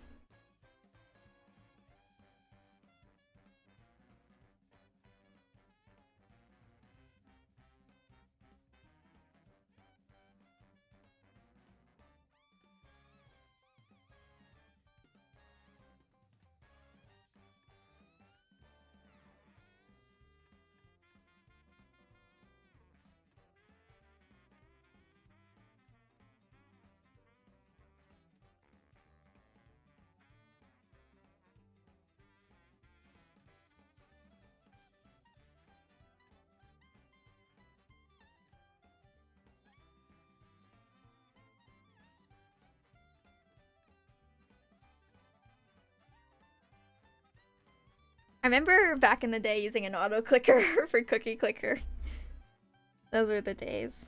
I remember back in the day using an auto clicker for cookie clicker. Those were the days.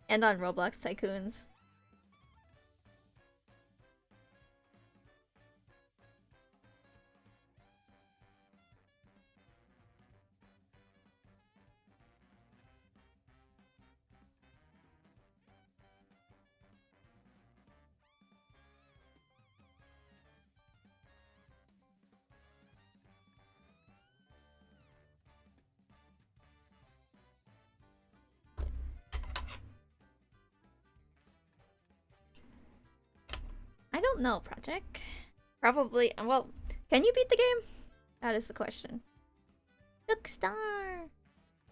And on Roblox Tycoons. I don't know, Project. Probably. Well, can you beat the game? That is the question. Look, star!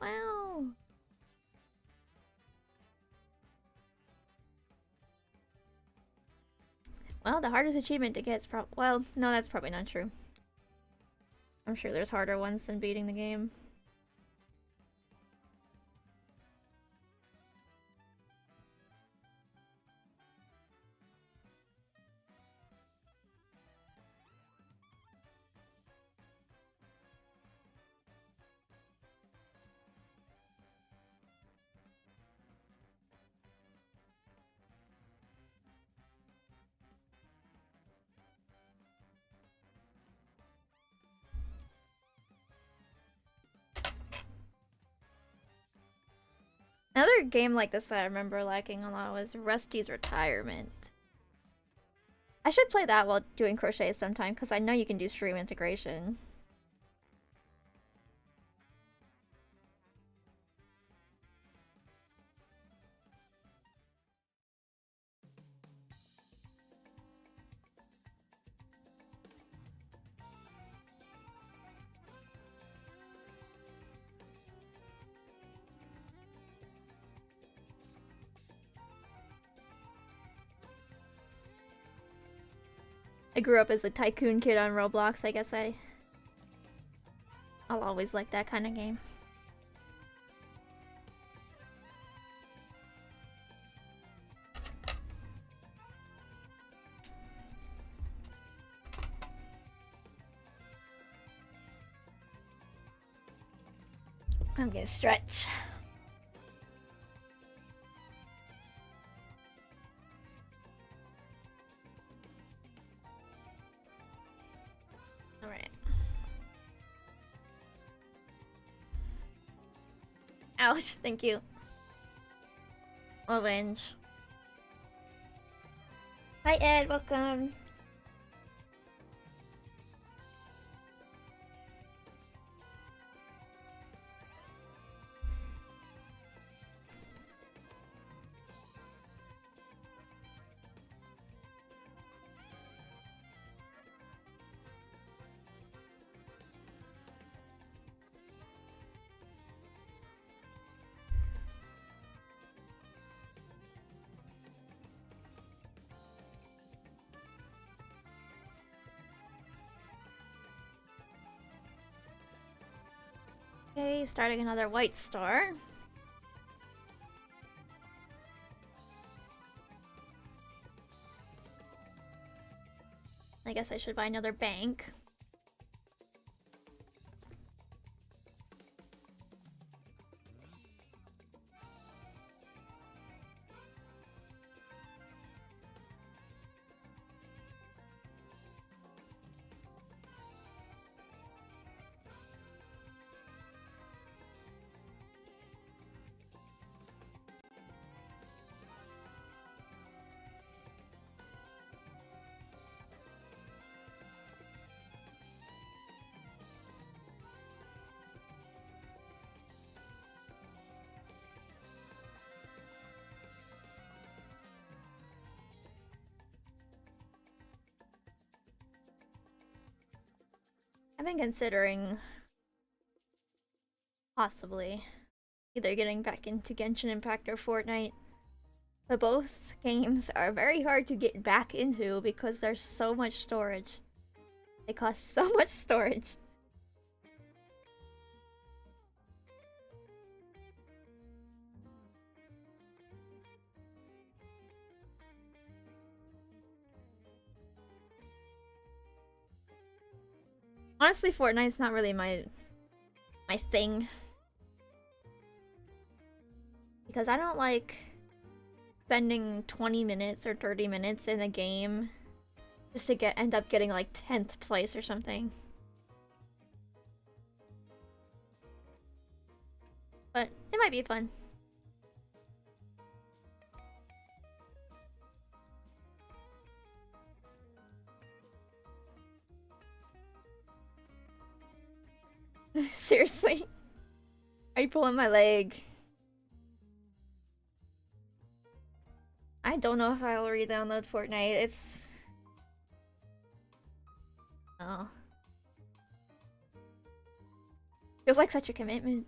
Wow! Well, the hardest achievement to get is probably... Well, no, that's probably not true. I'm sure there's harder ones than beating the game. Another game like this that I remember liking a lot was Rusty's Retirement. I should play that while doing crochets sometime, because I know you can do stream integration. I grew up as a tycoon kid on Roblox. I guess I'll always like that kind of game. I'm gonna stretch. Alright. Ouch, thank you. Orange. Hi Ed, welcome. Okay, starting another white star. I guess I should buy another bank. I've been considering possibly either getting back into Genshin Impact or Fortnite. But both games are very hard to get back into because there's so much storage. They cost so much storage. Honestly, Fortnite's not really my thing. Because I don't like spending 20 minutes or 30 minutes in a game just to end up getting like 10th place or something. But it might be fun. Seriously? Are you pulling my leg? I don't know if I'll re-download Fortnite. It's... Oh. Feels like such a commitment.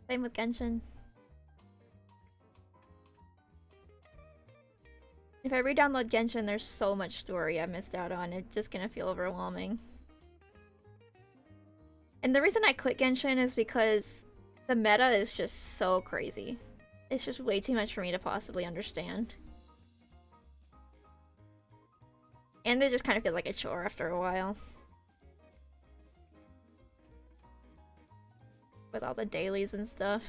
Same with Genshin. If I re-download Genshin, there's so much story I missed out on. It's just gonna feel overwhelming. And the reason I quit Genshin is because the meta is just so crazy. It's just way too much for me to possibly understand. And it just kind of feels like a chore after a while. With all the dailies and stuff.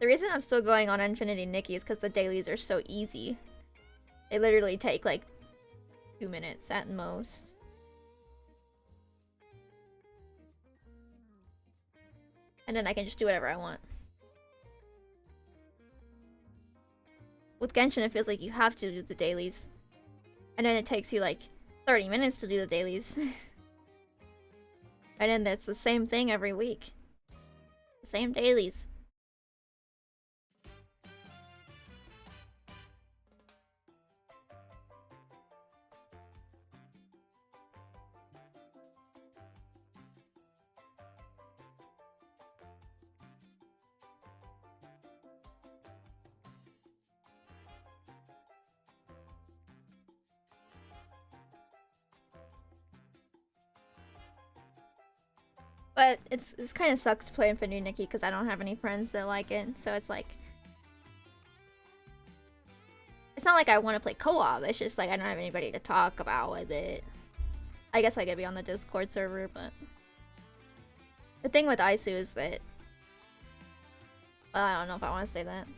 The reason I'm still going on Infinity Nikki is because the dailies are so easy. They literally take like 2 minutes at most. And then I can just do whatever I want. With Genshin, it feels like you have to do the dailies. And then it takes you like 30 minutes to do the dailies. And then it's the same thing every week. The same dailies. But it's kind of sucks to play Infinity Nikki because I don't have any friends that like it. So it's like... It's not like I want to play co-op. It's just like I don't have anybody to talk about with it. I guess I could be on the Discord server, but... The thing with Isu is that... Well, I don't know if I want to say that.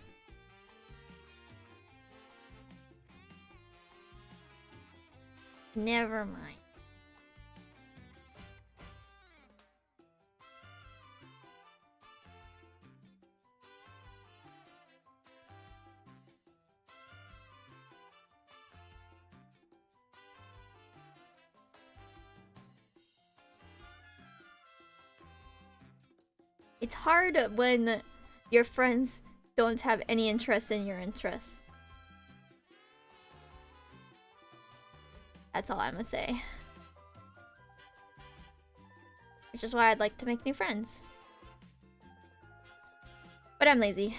Never mind. It's hard when your friends don't have any interest in your interests. That's all I'm gonna say. Which is why I'd like to make new friends. But I'm lazy.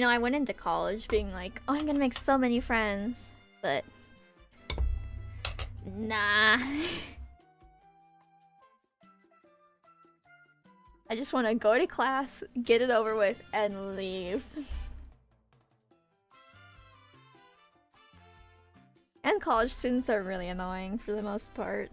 You know, I went into college being like, oh, I'm gonna make so many friends, but nah. I just want to go to class, get it over with, and leave. And college students are really annoying for the most part.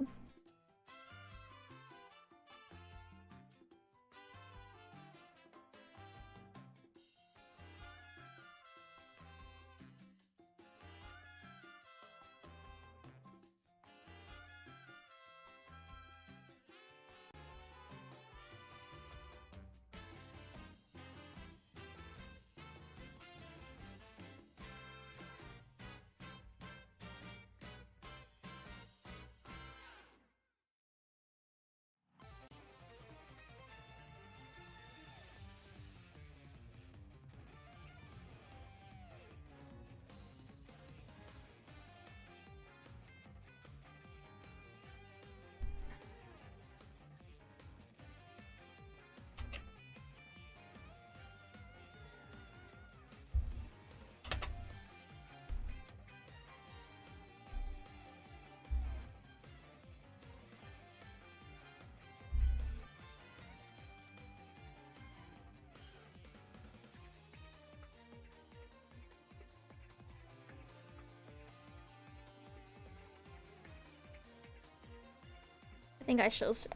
I think I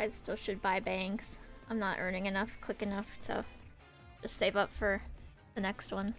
still should buy banks. I'm not earning enough quick enough to just save up for the next one.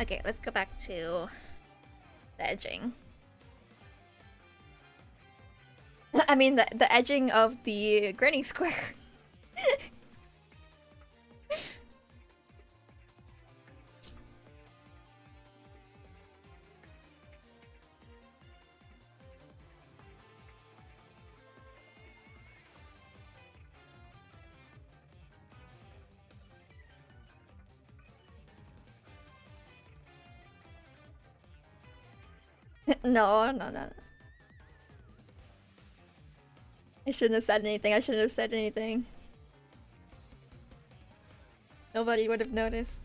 Okay, let's go back to the edging. I mean, the edging of the granny square. No. I shouldn't have said anything. I shouldn't have said anything. Nobody would have noticed.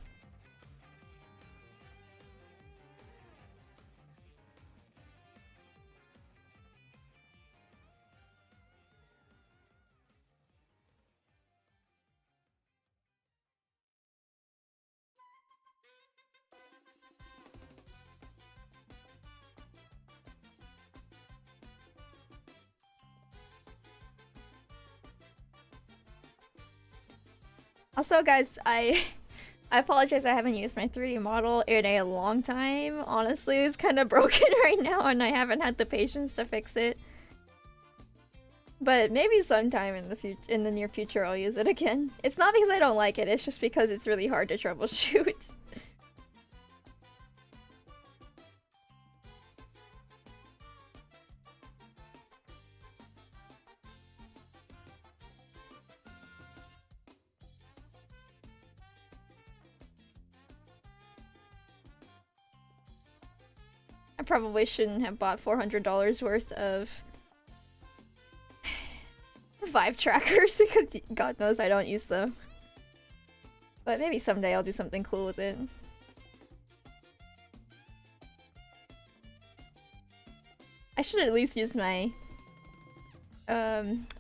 Also, guys, I apologize. I haven't used my 3D model in a long time. Honestly, it's kind of broken right now, and I haven't had the patience to fix it. But maybe sometime in the near future, I'll use it again. It's not because I don't like it. It's just because it's really hard to troubleshoot. I probably shouldn't have bought $400 worth of Vive trackers because God knows I don't use them. But maybe someday I'll do something cool with it. I should at least use my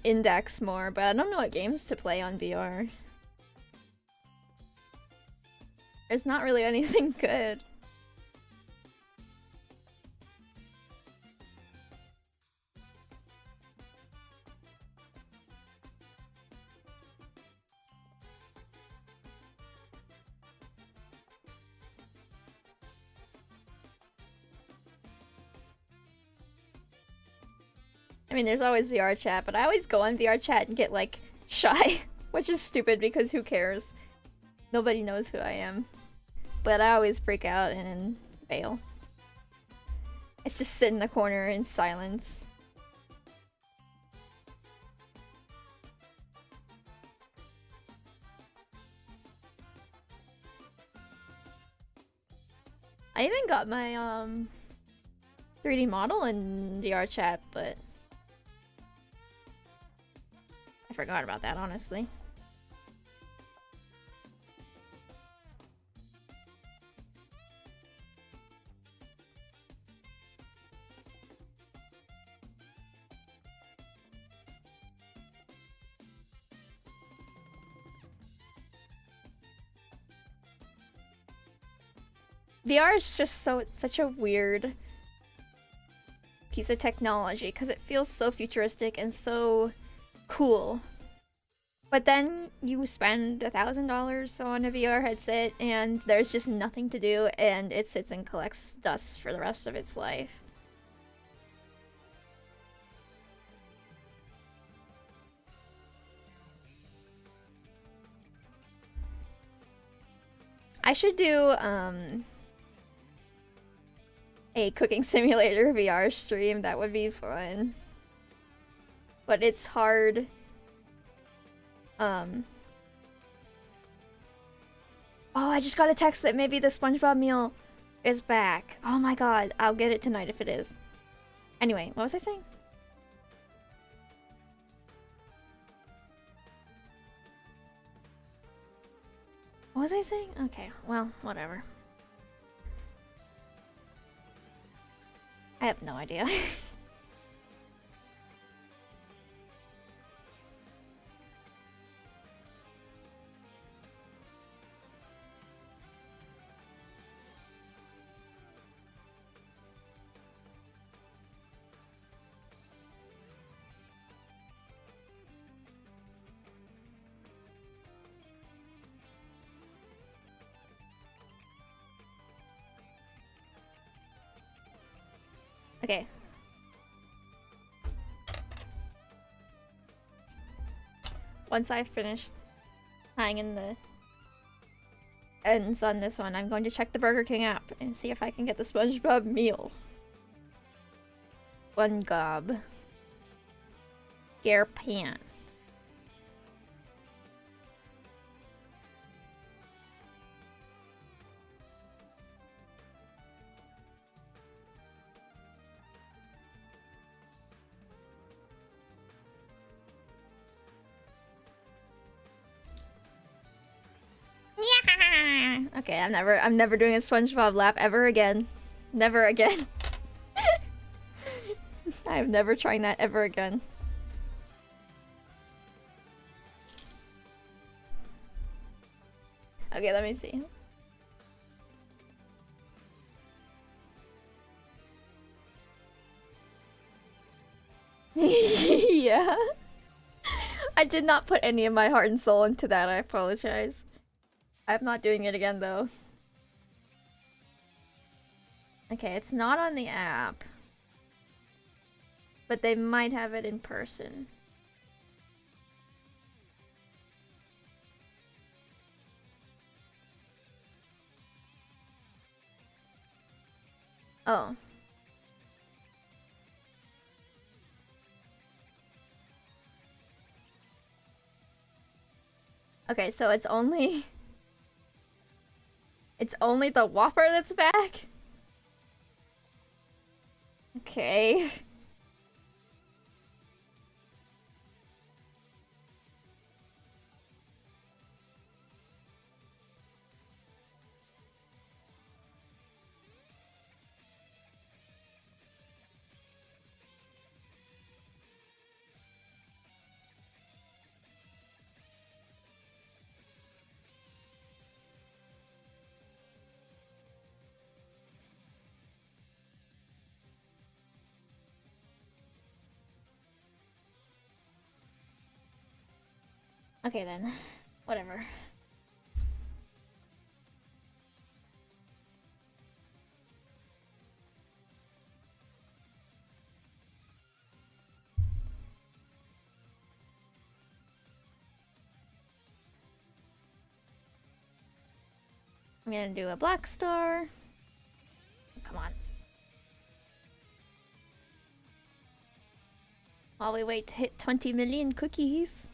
index more, but I don't know what games to play on VR. There's not really anything good. I mean, there's always VR chat, but I always go on VR chat and get, like, shy. Which is stupid because who cares? Nobody knows who I am. but I always freak out and then fail. It's just sit in the corner in silence. I even got my 3D model in VR chat, but I forgot about that, honestly. VR is just such a weird piece of technology because it feels so futuristic and so cool. But then you spend $1,000 on a VR headset and there's just nothing to do and it sits and collects dust for the rest of its life. I should do a cooking simulator VR stream. That would be fun. But it's hard. Oh, I just got a text that maybe the SpongeBob meal is back. Oh my god, I'll get it tonight if it is. Anyway, what was I saying? What was I saying? Okay, well, whatever. I have no idea. Okay. Once I've finished hanging the ends on this one, I'm going to check the Burger King app and see if I can get the SpongeBob meal. One gob. Scare pan. Okay, I'm never doing a SpongeBob lap ever again. Never again. I'm never trying that ever again. Okay, let me see. Yeah. I did not put any of my heart and soul into that, I apologize. I'm not doing it again though. Okay, it's not on the app. But they might have it in person. Oh. Okay, so it's only the Whopper that's back? Okay. Okay then. Whatever. I'm gonna do a black star. Come on. While we wait to hit 20 million cookies.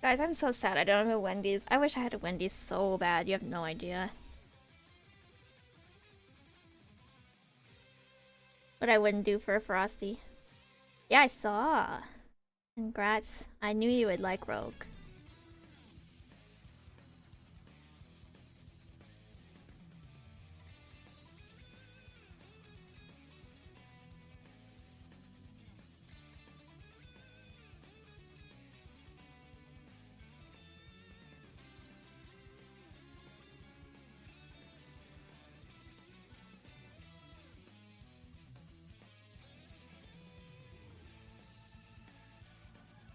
Guys, I'm so sad I don't have a Wendy's. I wish I had a Wendy's so bad. You have no idea. What I wouldn't do for a Frosty. Yeah, I saw. Congrats. I knew you would like Rogue.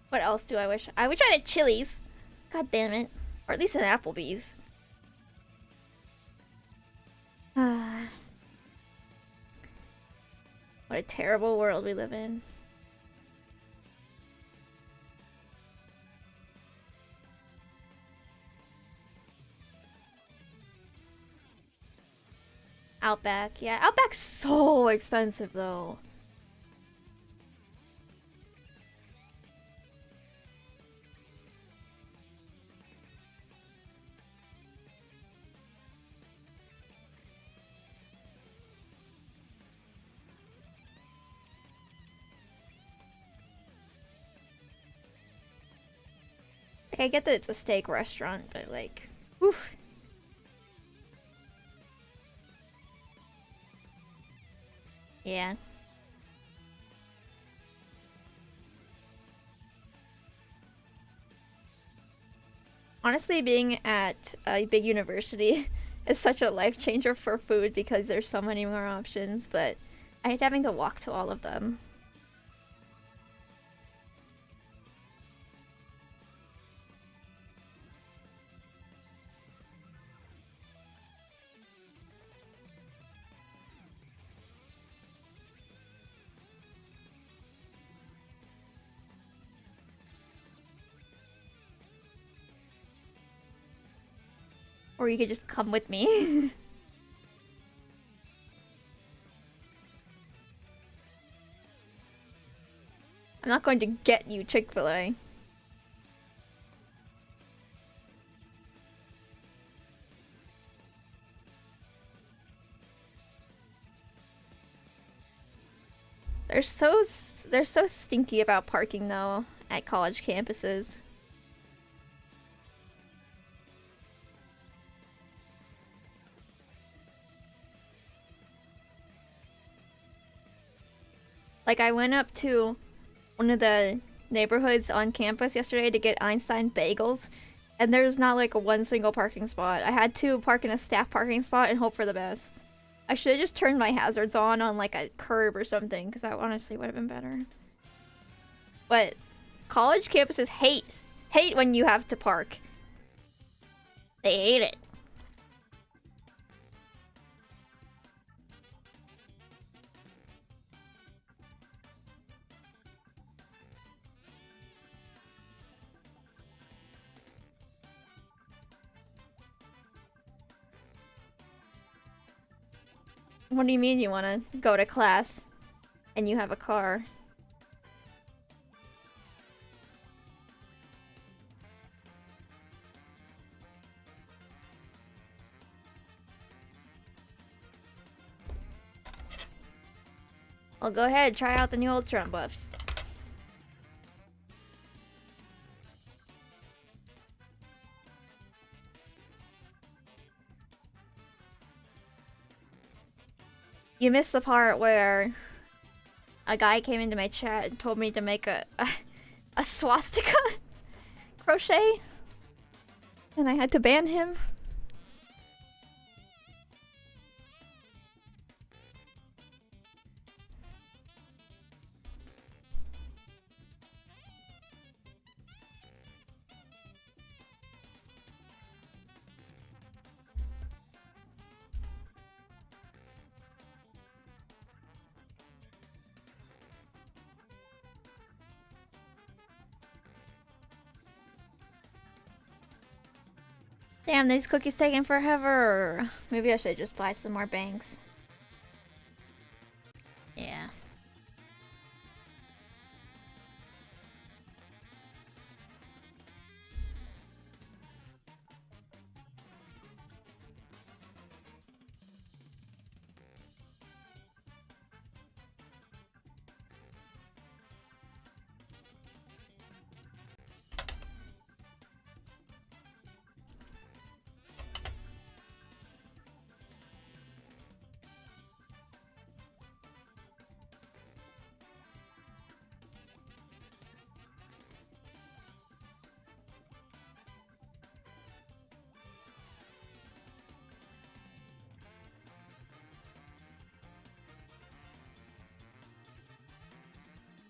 What else do I wish? I wish I had Chili's. God damn it. Or at least an Applebee's. What a terrible world we live in. Outback. Yeah, Outback's so expensive though. Like, I get that it's a steak restaurant, but like, oof. Yeah. Honestly, being at a big university is such a life changer for food because there's so many more options, but I hate having to walk to all of them. Or you could just come with me. I'm not going to get you Chick-fil-A. They're so stinky about parking though at college campuses. Like, I went up to one of the neighborhoods on campus yesterday to get Einstein bagels, and there's not like one single parking spot. I had to park in a staff parking spot and hope for the best. I should have just turned my hazards on like a curb or something, because that honestly would have been better. But college campuses hate when you have to park. They hate it. What do you mean you want to go to class and you have a car? Well, go ahead, try out the new Ultron buffs. You missed the part where a guy came into my chat and told me to make a swastika crochet, and I had to ban him. Damn, these cookies taking forever. Maybe I should just buy some more banks. Yeah.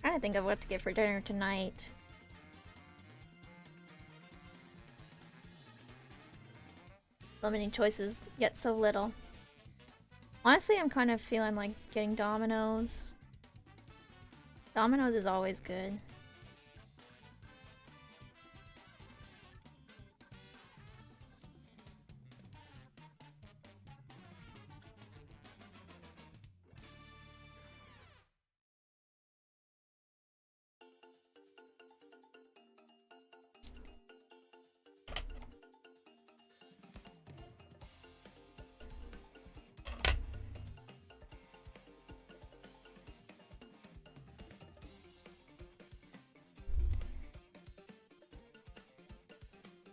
Trying to think of what to get for dinner tonight. So many choices, yet so little. Honestly, I'm kind of feeling like getting Domino's. Domino's is always good.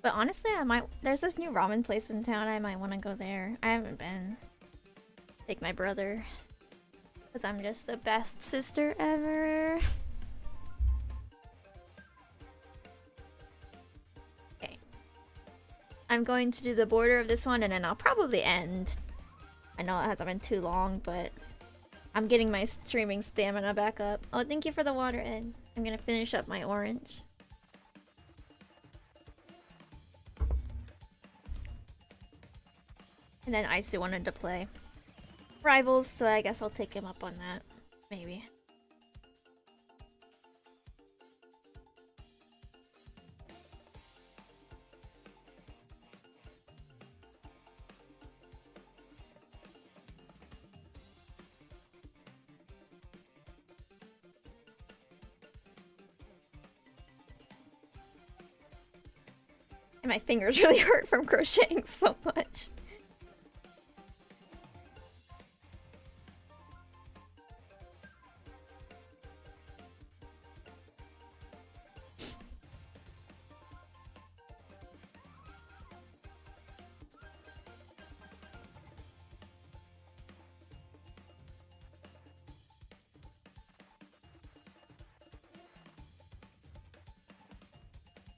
But honestly, there's this new ramen place in town. I might want to go there. I haven't been. Take my brother. Because I'm just the best sister ever. Okay. I'm going to do the border of this one and then I'll probably end. I know it hasn't been too long, but I'm getting my streaming stamina back up. Oh, thank you for the water, Ed. I'm gonna finish up my orange. And then Isu wanted to play Rivals, so I guess I'll take him up on that. Maybe. And my fingers really hurt from crocheting so much.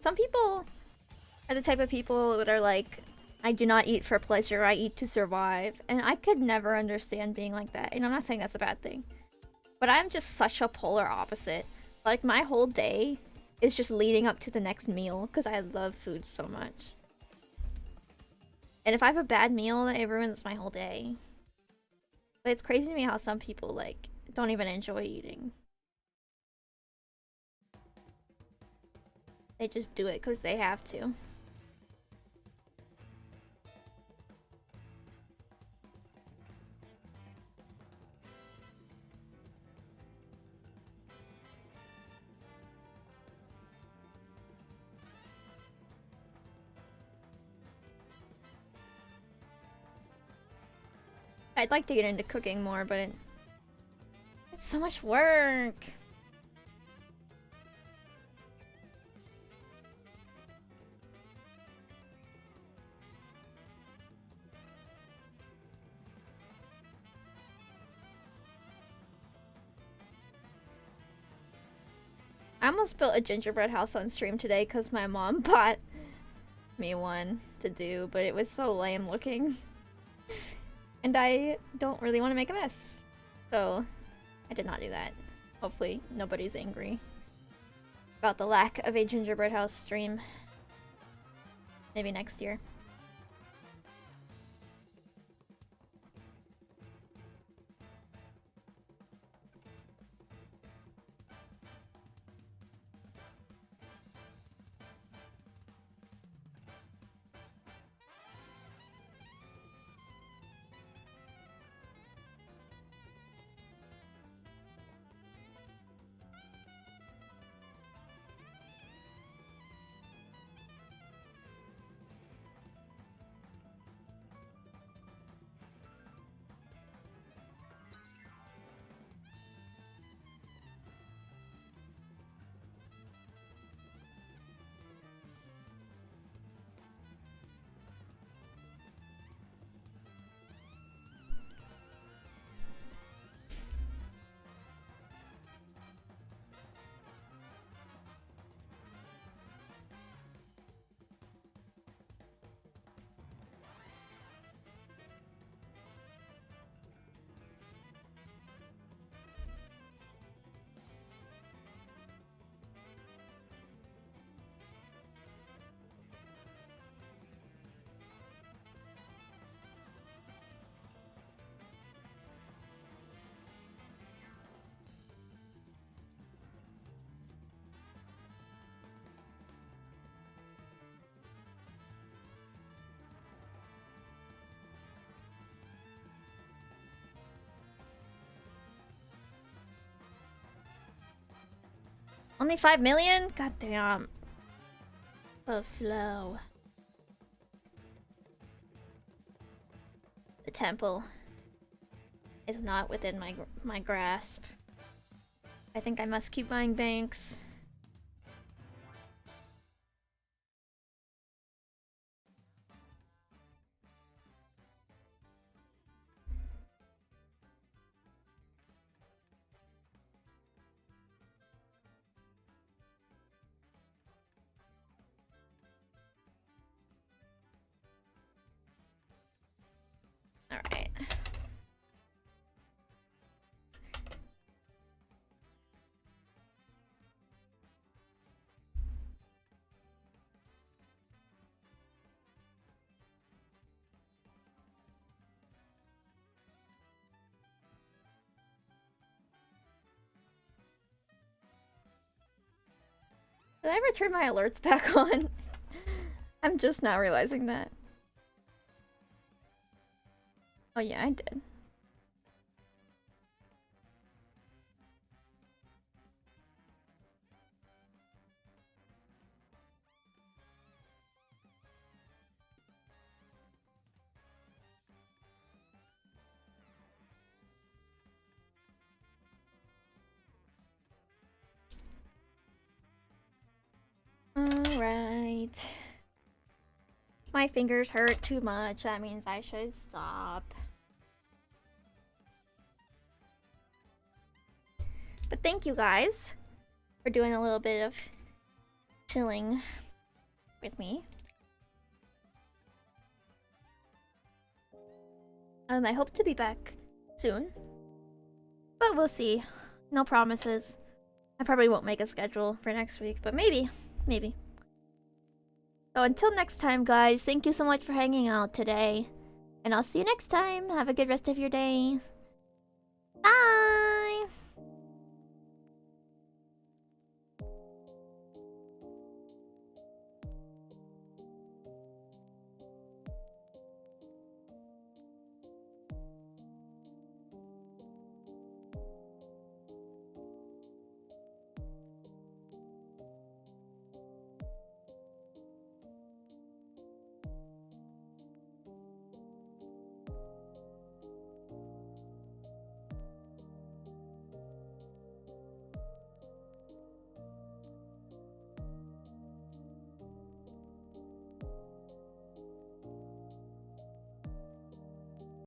Some people are the type of people that are like, I do not eat for pleasure, I eat to survive. And I could never understand being like that. And I'm not saying that's a bad thing. But I'm just such a polar opposite. Like, my whole day is just leading up to the next meal because I love food so much. And if I have a bad meal, it ruins my whole day. But it's crazy to me how some people, like, don't even enjoy eating. They just do it because they have to. I'd like to get into cooking more, but it's so much work. I almost built a gingerbread house on stream today because my mom bought me one to do, but it was so lame looking. And I don't really want to make a mess. So I did not do that. Hopefully nobody's angry about the lack of a gingerbread house stream. Maybe next year. Only 5 million? God damn. So slow. The temple is not within my grasp. I think I must keep buying banks. Alright. Did I ever turn my alerts back on? I'm just now realizing that. Oh yeah, I did. Alright. My fingers hurt too much. That means I should stop. But thank you guys for doing a little bit of chilling with me. I hope to be back soon. But we'll see. No promises. I probably won't make a schedule for next week, but maybe. Maybe. So until next time, guys, thank you so much for hanging out today. And I'll see you next time. Have a good rest of your day. Bye!